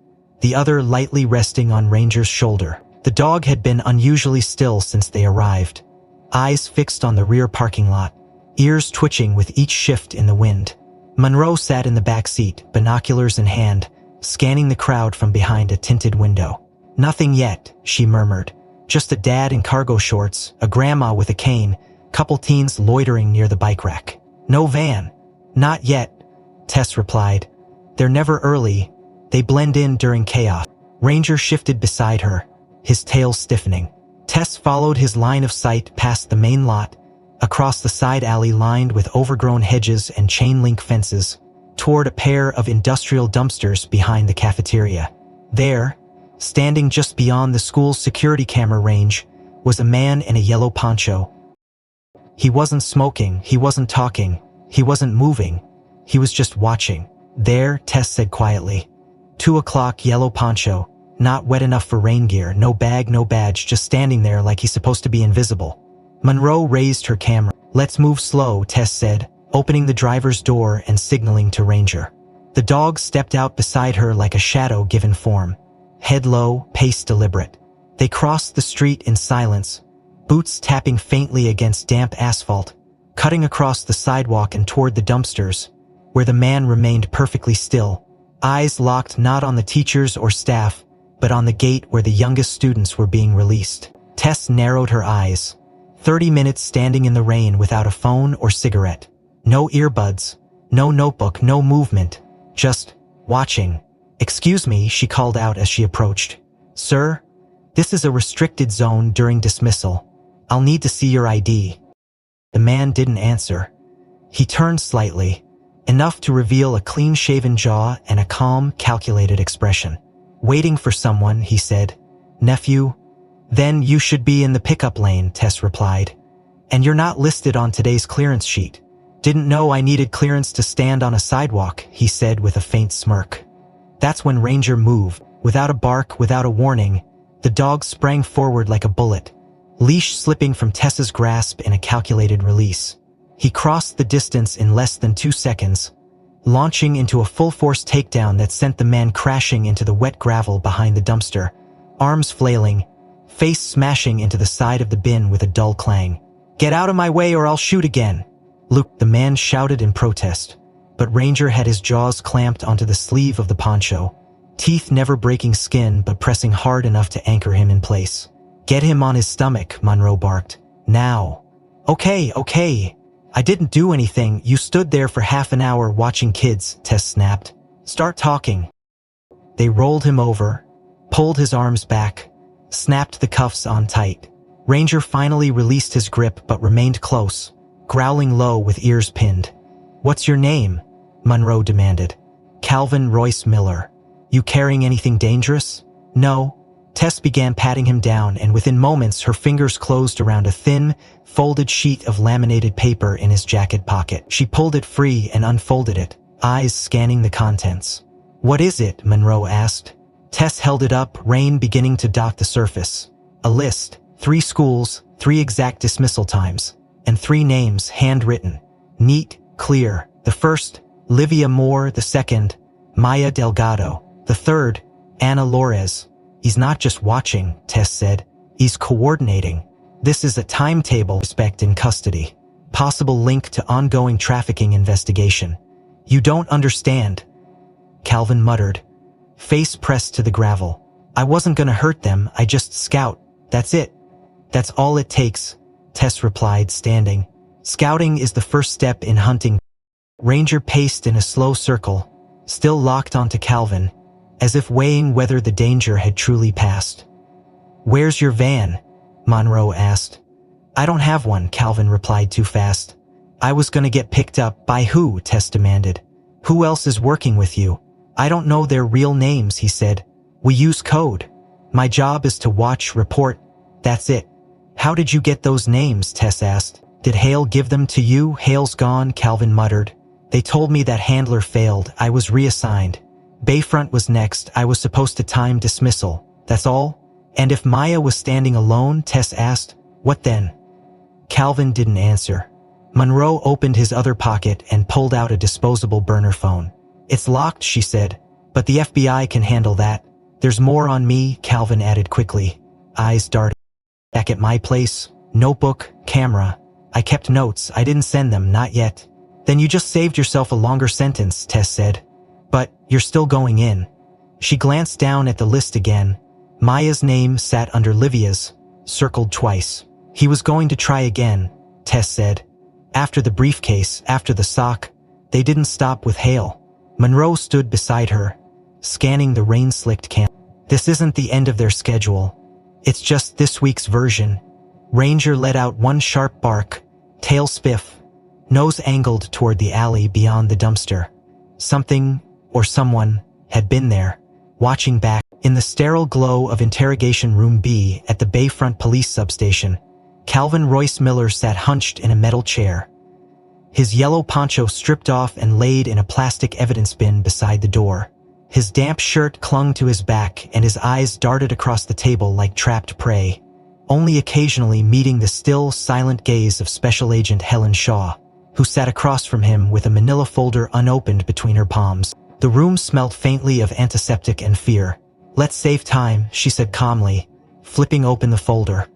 the other lightly resting on Ranger's shoulder. The dog had been unusually still since they arrived, eyes fixed on the rear parking lot, ears twitching with each shift in the wind. Monroe sat in the back seat, binoculars in hand, scanning the crowd from behind a tinted window. Nothing yet, she murmured. Just a dad in cargo shorts, a grandma with a cane, couple teens loitering near the bike rack. No van. Not yet, Tess replied. They're never early. They blend in during chaos. Ranger shifted beside her, his tail stiffening. Tess followed his line of sight past the main lot, across the side alley lined with overgrown hedges and chain-link fences, toward a pair of industrial dumpsters behind the cafeteria. There, standing just beyond the school's security camera range, was a man in a yellow poncho. He wasn't smoking, he wasn't talking, he wasn't moving, he was just watching. There, Tess said quietly. 2 o'clock, yellow poncho, not wet enough for rain gear, no bag, no badge, just standing there like he's supposed to be invisible. Monroe raised her camera. Let's move slow, Tess said, opening the driver's door and signaling to Ranger. The dog stepped out beside her like a shadow given form. Head low, pace deliberate. They crossed the street in silence, boots tapping faintly against damp asphalt, cutting across the sidewalk and toward the dumpsters, where the man remained perfectly still, eyes locked not on the teachers or staff, but on the gate where the youngest students were being released. Tess narrowed her eyes. 30 minutes standing in the rain without a phone or cigarette. No earbuds, no notebook, no movement, just watching. Excuse me, she called out as she approached. Sir, this is a restricted zone during dismissal. I'll need to see your ID. The man didn't answer. He turned slightly, enough to reveal a clean-shaven jaw and a calm, calculated expression. Waiting for someone, he said. Nephew? Then you should be in the pickup lane, Tess replied. And you're not listed on today's clearance sheet. Didn't know I needed clearance to stand on a sidewalk, he said with a faint smirk. That's when Ranger moved. Without a bark, without a warning, the dog sprang forward like a bullet, leash slipping from Tess's grasp in a calculated release. He crossed the distance in less than 2 seconds, launching into a full-force takedown that sent the man crashing into the wet gravel behind the dumpster, arms flailing, face smashing into the side of the bin with a dull clang. Get out of my way or I'll shoot again. Luke, the man shouted in protest, but Ranger had his jaws clamped onto the sleeve of the poncho, teeth never breaking skin but pressing hard enough to anchor him in place. Get him on his stomach, Monroe barked. Now. Okay. I didn't do anything. You stood there for half an hour watching kids, Tess snapped. Start talking. They rolled him over, pulled his arms back, snapped the cuffs on tight. Ranger finally released his grip but remained close, growling low with ears pinned. "What's your name?" Monroe demanded. "Calvin Royce Miller." "You carrying anything dangerous?" "No." Tess began patting him down, and within moments her fingers closed around a thin, folded sheet of laminated paper in his jacket pocket. She pulled it free and unfolded it, eyes scanning the contents. "What is it?" Monroe asked. Tess held it up, rain beginning to dot the surface. A list, 3 schools, 3 exact dismissal times, and 3 names handwritten. Neat, clear. The first, Livia Moore. The second, Maya Delgado. The third, Ana Lores. "He's not just watching," Tess said. "He's coordinating. This is a timetable. Suspect in custody. Possible link to ongoing trafficking investigation." "You don't understand," Calvin muttered, face pressed to the gravel. "I wasn't gonna hurt them, I just scout. That's it." "That's all it takes," Tess replied, standing. "Scouting is the first step in hunting." Ranger paced in a slow circle, still locked onto Calvin, as if weighing whether the danger had truly passed. "Where's your van?" Monroe asked. "I don't have one," Calvin replied too fast. "I was gonna get picked up." "By who?" Tess demanded. "Who else is working with you?" "I don't know their real names," he said. "We use code. My job is to watch, report. That's it." "How did you get those names?" Tess asked. "Did Hale give them to you?" "Hale's gone," Calvin muttered. "They told me that handler failed. I was reassigned. Bayfront was next. I was supposed to time dismissal. That's all?" "And if Maya was standing alone?" Tess asked. "What then?" Calvin didn't answer. Monroe opened his other pocket and pulled out a disposable burner phone. "It's locked," she said, "but the FBI can handle that." "There's more on me," Calvin added quickly. Eyes darted. "Back at my place, notebook, camera. I kept notes. I didn't send them, not yet." "Then you just saved yourself a longer sentence," Tess said. "But you're still going in." She glanced down at the list again. Maya's name sat under Livia's, circled twice. "He was going to try again," Tess said. "After the briefcase, after the sock. They didn't stop with Hale." Monroe stood beside her, scanning the rain-slicked camp. "This isn't the end of their schedule. It's just this week's version." Ranger let out one sharp bark, tail spiff, nose angled toward the alley beyond the dumpster. Something, or someone, had been there, watching back. In the sterile glow of Interrogation Room B at the Bayfront Police Substation, Calvin Royce Miller sat hunched in a metal chair, his yellow poncho stripped off and laid in a plastic evidence bin beside the door. His damp shirt clung to his back and his eyes darted across the table like trapped prey, only occasionally meeting the still, silent gaze of Special Agent Helen Shaw, who sat across from him with a manila folder unopened between her palms. The room smelt faintly of antiseptic and fear. "Let's save time," she said calmly, flipping open the folder.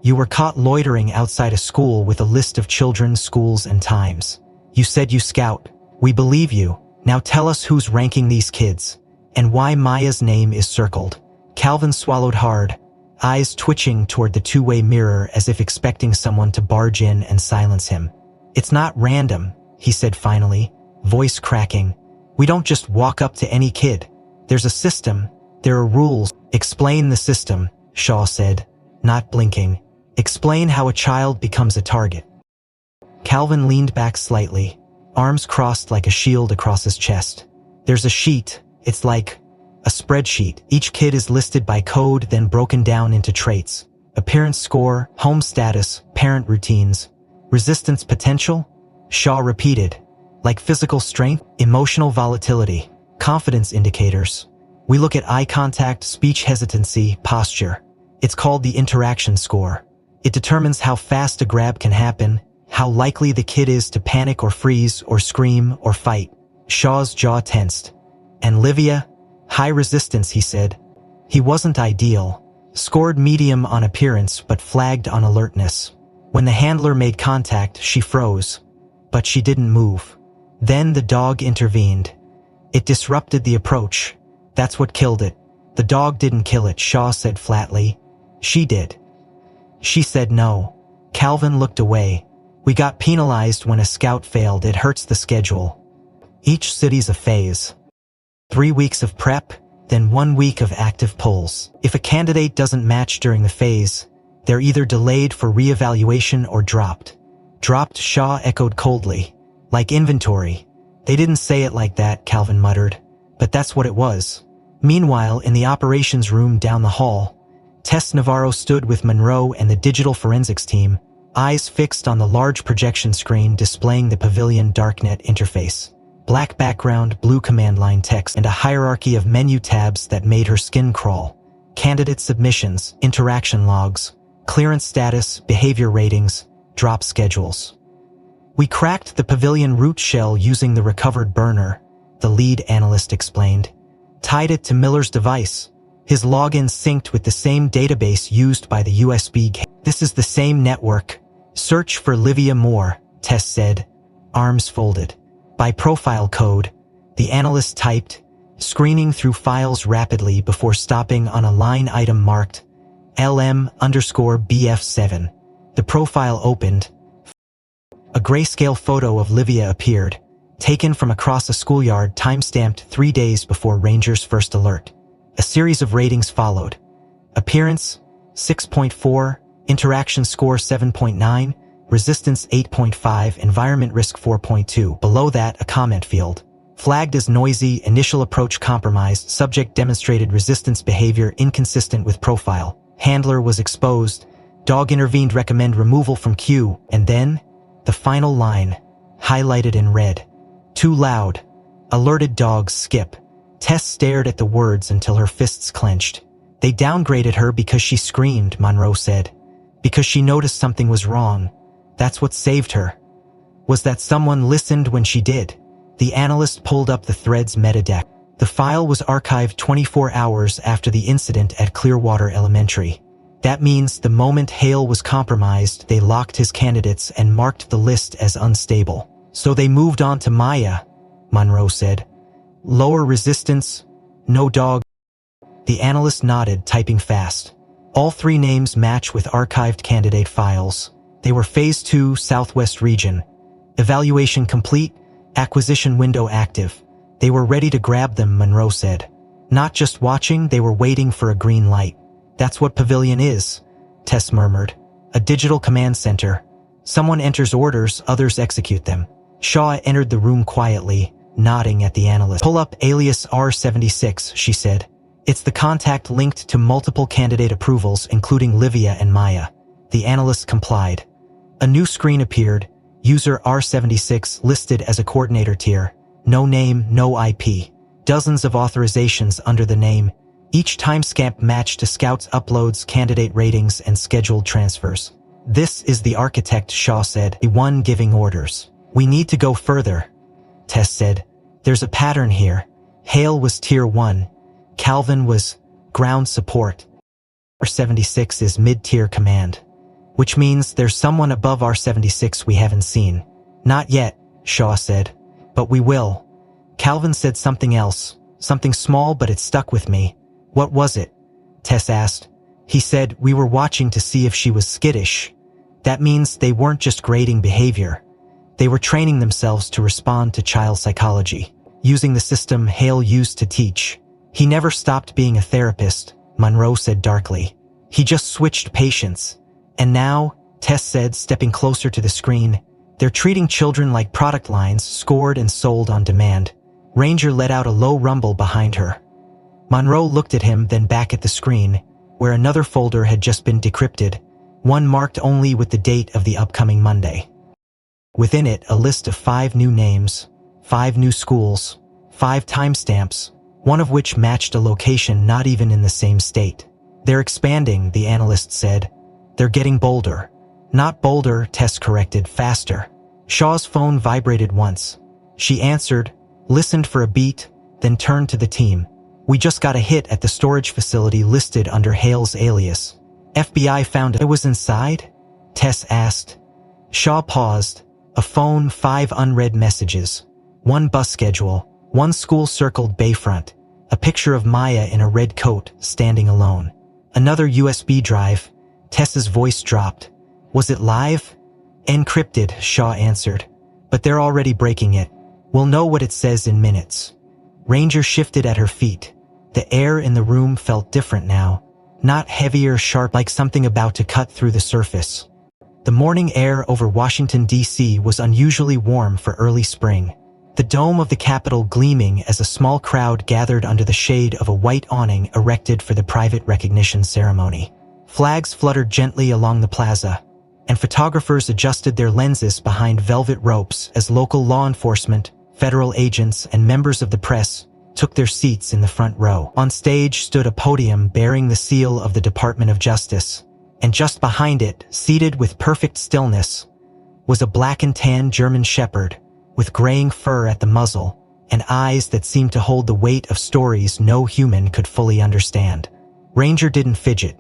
"You were caught loitering outside a school with a list of children, schools, and times. You said you scout. We believe you. Now tell us who's ranking these kids, and why Maya's name is circled." Calvin swallowed hard, eyes twitching toward the two-way mirror as if expecting someone to barge in and silence him. "It's not random," he said finally, voice cracking. "We don't just walk up to any kid. There's a system. There are rules." "Explain the system," Shaw said, not blinking. "Explain how a child becomes a target." Calvin leaned back slightly, arms crossed like a shield across his chest. "There's a sheet. It's like a spreadsheet. Each kid is listed by code, then broken down into traits. Appearance score, home status, parent routines. Resistance potential?" Shaw repeated. "Like physical strength, emotional volatility, confidence indicators. We look at eye contact, speech hesitancy, posture. It's called the interaction score. It determines how fast a grab can happen, how likely the kid is to panic or freeze or scream or fight." Shaw's jaw tensed. "And Livia? High resistance," he said. He wasn't ideal. Scored medium on appearance but flagged on alertness. When the handler made contact, she froze. But she didn't move. Then the dog intervened. It disrupted the approach. That's what killed it. "The dog didn't kill it," Shaw said flatly. "She did." She said no. Calvin looked away. "We got penalized when a scout failed. It hurts the schedule. Each city's a phase." 3 weeks of prep, then 1 week of active polls. If a candidate doesn't match during the phase, they're either delayed for re-evaluation or dropped. Dropped, Shaw echoed coldly. Like inventory. They didn't say it like that, Calvin muttered. But that's what it was. Meanwhile, in the operations room down the hall, Tess Navarro stood with Monroe and the digital forensics team, eyes fixed on the large projection screen displaying the Pavilion Darknet interface. Black background, blue command line text, and a hierarchy of menu tabs that made her skin crawl. Candidate submissions, interaction logs, clearance status, behavior ratings, drop schedules. We cracked the Pavilion root shell using the recovered burner, the lead analyst explained. Tied it to Miller's device. His login synced with the same database used by the USB cable. This is the same network. Search for Livia Moore, Tess said, arms folded. By profile code, the analyst typed, screening through files rapidly before stopping on a line item marked LM_BF7. The profile opened. A grayscale photo of Livia appeared, taken from across a schoolyard timestamped 3 days before Ranger's first alert. A series of ratings followed. Appearance, 6.4, interaction score 7.9, resistance 8.5, environment risk 4.2. Below that, a comment field. Flagged as noisy, initial approach compromised, subject demonstrated resistance behavior inconsistent with profile. Handler was exposed, dog intervened, recommend removal from queue, and then, the final line, highlighted in red. Too loud. Alerted dogs skip. Tess stared at the words until her fists clenched. They downgraded her because she screamed, Monroe said. Because she noticed something was wrong. That's what saved her. Was that someone listened when she did? The analyst pulled up the thread's metadata. The file was archived 24 hours after the incident at Clearwater Elementary. That means the moment Hale was compromised, they locked his candidates and marked the list as unstable. So they moved on to Maya, Monroe said. Lower resistance, no dog. The analyst nodded, typing fast. All 3 names match with archived candidate files. They were Phase 2, Southwest Region. Evaluation complete, acquisition window active. They were ready to grab them, Monroe said. Not just watching, they were waiting for a green light. That's what Pavilion is, Tess murmured. A digital command center. Someone enters orders, others execute them. Shaw entered the room quietly, nodding at the analyst. Pull up alias R76, she said. It's the contact linked to multiple candidate approvals, including Livia and Maya. The analyst complied. A new screen appeared, user R76 listed as a coordinator tier. No name, no IP. Dozens of authorizations under the name. Each timestamp matched to Scout's uploads, candidate ratings, and scheduled transfers. This is the architect, Shaw said, the one giving orders. We need to go further, Tess said. There's a pattern here. Hale was Tier 1. Calvin was ground support. R76 is mid-tier command. Which means there's someone above R76 we haven't seen. Not yet, Shaw said. But we will. Calvin said something else. Something small, but it stuck with me. What was it? Tess asked. He said we were watching to see if she was skittish. That means they weren't just grading behavior. They were training themselves to respond to child psychology, using the system Hale used to teach. He never stopped being a therapist, Monroe said darkly. He just switched patients. And now, Tess said, stepping closer to the screen, they're treating children like product lines scored and sold on demand. Ranger let out a low rumble behind her. Monroe looked at him, then back at the screen, where another folder had just been decrypted, one marked only with the date of the upcoming Monday. Within it, a list of 5 new names, 5 new schools, 5 timestamps, one of which matched a location not even in the same state. They're expanding, the analyst said. They're getting bolder. Not bolder, Tess corrected, faster. Shaw's phone vibrated once. She answered, listened for a beat, then turned to the team. We just got a hit at the storage facility listed under Hale's alias. FBI found it. Was inside? Tess asked. Shaw paused. A phone, 5 unread messages. 1 bus schedule, 1 school circled bayfront. A picture of Maya in a red coat, standing alone. Another USB drive. Tess's voice dropped. Was it live? Encrypted, Shaw answered. But they're already breaking it. We'll know what it says in minutes. Ranger shifted at her feet. The air in the room felt different now, not heavy or sharp like something about to cut through the surface. The morning air over Washington, D.C. was unusually warm for early spring. The dome of the Capitol gleaming as a small crowd gathered under the shade of a white awning erected for the private recognition ceremony. Flags fluttered gently along the plaza, and photographers adjusted their lenses behind velvet ropes as local law enforcement, federal agents, and members of the press took their seats in the front row. On stage stood a podium bearing the seal of the Department of Justice, and just behind it, seated with perfect stillness, was a black and tan German shepherd with graying fur at the muzzle and eyes that seemed to hold the weight of stories no human could fully understand. Ranger didn't fidget.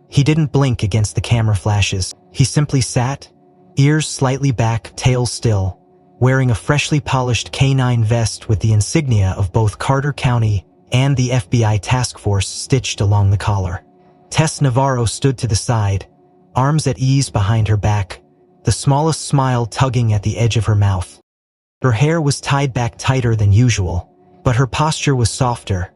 He didn't blink against the camera flashes. He simply sat, ears slightly back, tail still, wearing a freshly polished canine vest with the insignia of both Carter County and the FBI task force stitched along the collar. Tess Navarro stood to the side, arms at ease behind her back, the smallest smile tugging at the edge of her mouth. Her hair was tied back tighter than usual, but her posture was softer,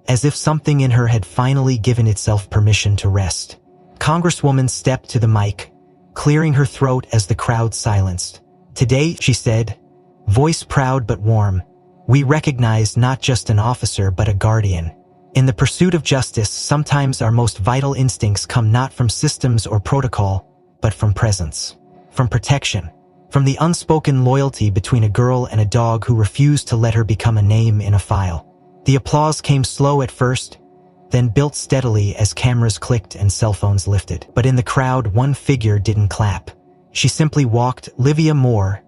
as if something in her had finally given itself permission to rest. Congresswoman stepped to the mic, clearing her throat as the crowd silenced. "Today," she said, voice proud but warm, "we recognize not just an officer but a guardian. In the pursuit of justice, sometimes our most vital instincts come not from systems or protocol, but from presence, from protection, from the unspoken loyalty between a girl and a dog who refused to let her become a name in a file." The applause came slow at first, then built steadily as cameras clicked and cell phones lifted. But in the crowd, one figure didn't clap. She simply walked. Livia Moore,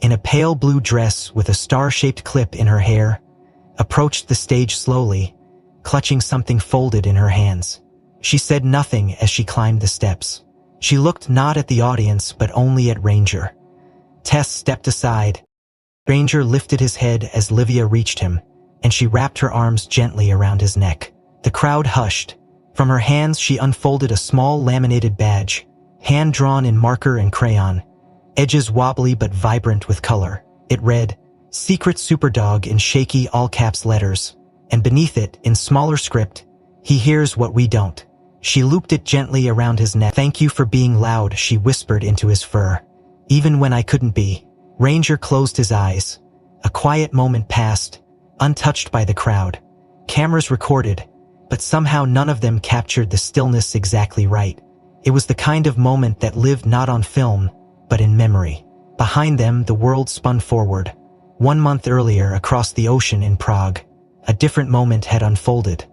in a pale blue dress with a star-shaped clip in her hair, approached the stage slowly, clutching something folded in her hands. She said nothing as she climbed the steps. She looked not at the audience but only at Ranger. Tess stepped aside. Ranger lifted his head as Livia reached him, and she wrapped her arms gently around his neck. The crowd hushed. From her hands she unfolded a small laminated badge, hand-drawn in marker and crayon, edges wobbly but vibrant with color. It read, "Secret Superdog" in shaky all-caps letters, and beneath it, in smaller script, "He hears what we don't." She looped it gently around his neck. "Thank you for being loud," she whispered into his fur. "Even when I couldn't be." Ranger closed his eyes. A quiet moment passed, untouched by the crowd. Cameras recorded, but somehow none of them captured the stillness exactly right. It was the kind of moment that lived not on film, but in memory. Behind them, the world spun forward. 1 month earlier, across the ocean in Prague, a different moment had unfolded.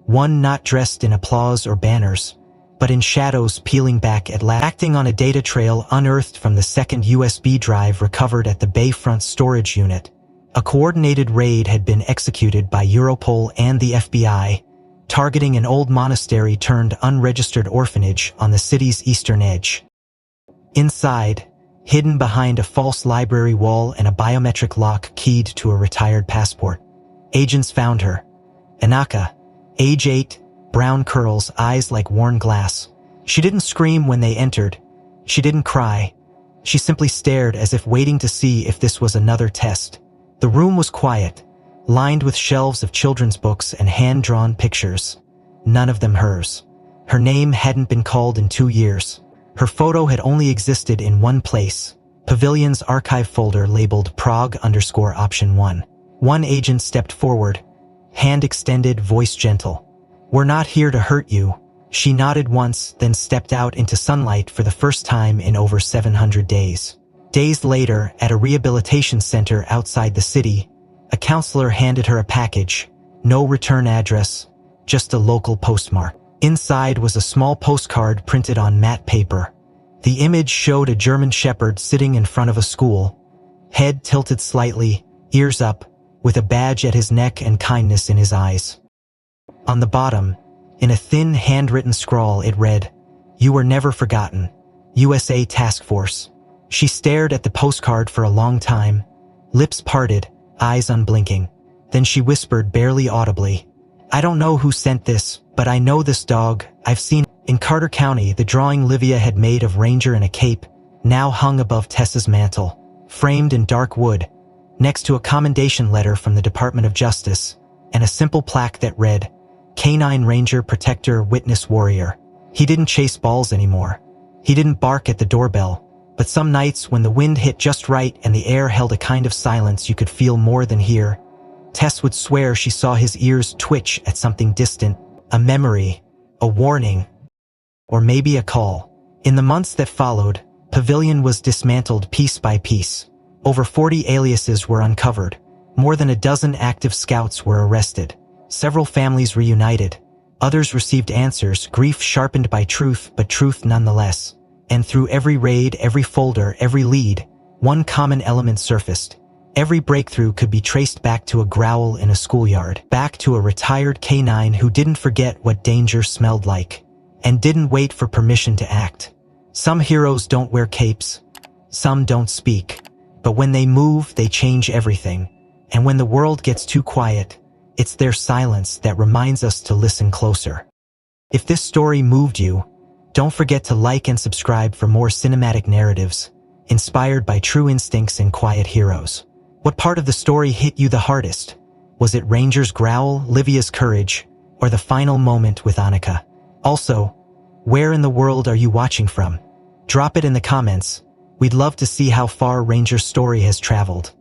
One not dressed in applause or banners, but in shadows peeling back at last. Acting on a data trail unearthed from the second USB drive recovered at the Bayfront storage unit, a coordinated raid had been executed by Europol and the FBI, targeting an old monastery turned unregistered orphanage on the city's eastern edge. Inside, hidden behind a false library wall and a biometric lock keyed to a retired passport, agents found her. Anaka, age 8, brown curls, eyes like worn glass. She didn't scream when they entered. She didn't cry. She simply stared as if waiting to see if this was another test. The room was quiet, lined with shelves of children's books and hand-drawn pictures. None of them hers. Her name hadn't been called in 2 years. Her photo had only existed in one place, Pavilion's archive folder labeled Prague_option 1. One agent stepped forward, hand extended, voice gentle. "We're not here to hurt you." She nodded once, then stepped out into sunlight for the first time in over 700 days. Days later, at a rehabilitation center outside the city, a counselor handed her a package. No return address, just a local postmark. Inside was a small postcard printed on matte paper. The image showed a German shepherd sitting in front of a school, head tilted slightly, ears up, with a badge at his neck and kindness in his eyes. On the bottom, in a thin handwritten scrawl, it read, "You were never forgotten. USA Task Force." She stared at the postcard for a long time, lips parted, eyes unblinking. Then she whispered barely audibly, "I don't know who sent this, but I know this dog. I've seen it." In Carter County, the drawing Livia had made of Ranger in a cape now hung above Tessa's mantel, framed in dark wood, next to a commendation letter from the Department of Justice and a simple plaque that read, Canine Ranger Protector Witness Warrior. He didn't chase balls anymore. He didn't bark at the doorbell, but some nights when the wind hit just right and the air held a kind of silence you could feel more than hear, Tess would swear she saw his ears twitch at something distant, a memory, a warning, or maybe a call. In the months that followed, Pavilion was dismantled piece by piece. Over 40 aliases were uncovered. More than a dozen active scouts were arrested. Several families reunited. Others received answers, grief sharpened by truth, but truth nonetheless. And through every raid, every folder, every lead, one common element surfaced. Every breakthrough could be traced back to a growl in a schoolyard, back to a retired canine who didn't forget what danger smelled like, and didn't wait for permission to act. Some heroes don't wear capes. Some don't speak. But when they move, they change everything. And when the world gets too quiet, it's their silence that reminds us to listen closer. If this story moved you, don't forget to like and subscribe for more cinematic narratives, inspired by true instincts and quiet heroes. What part of the story hit you the hardest? Was it Ranger's growl, Livia's courage, or the final moment with Annika? Also, where in the world are you watching from? Drop it in the comments. We'd love to see how far Ranger's story has traveled.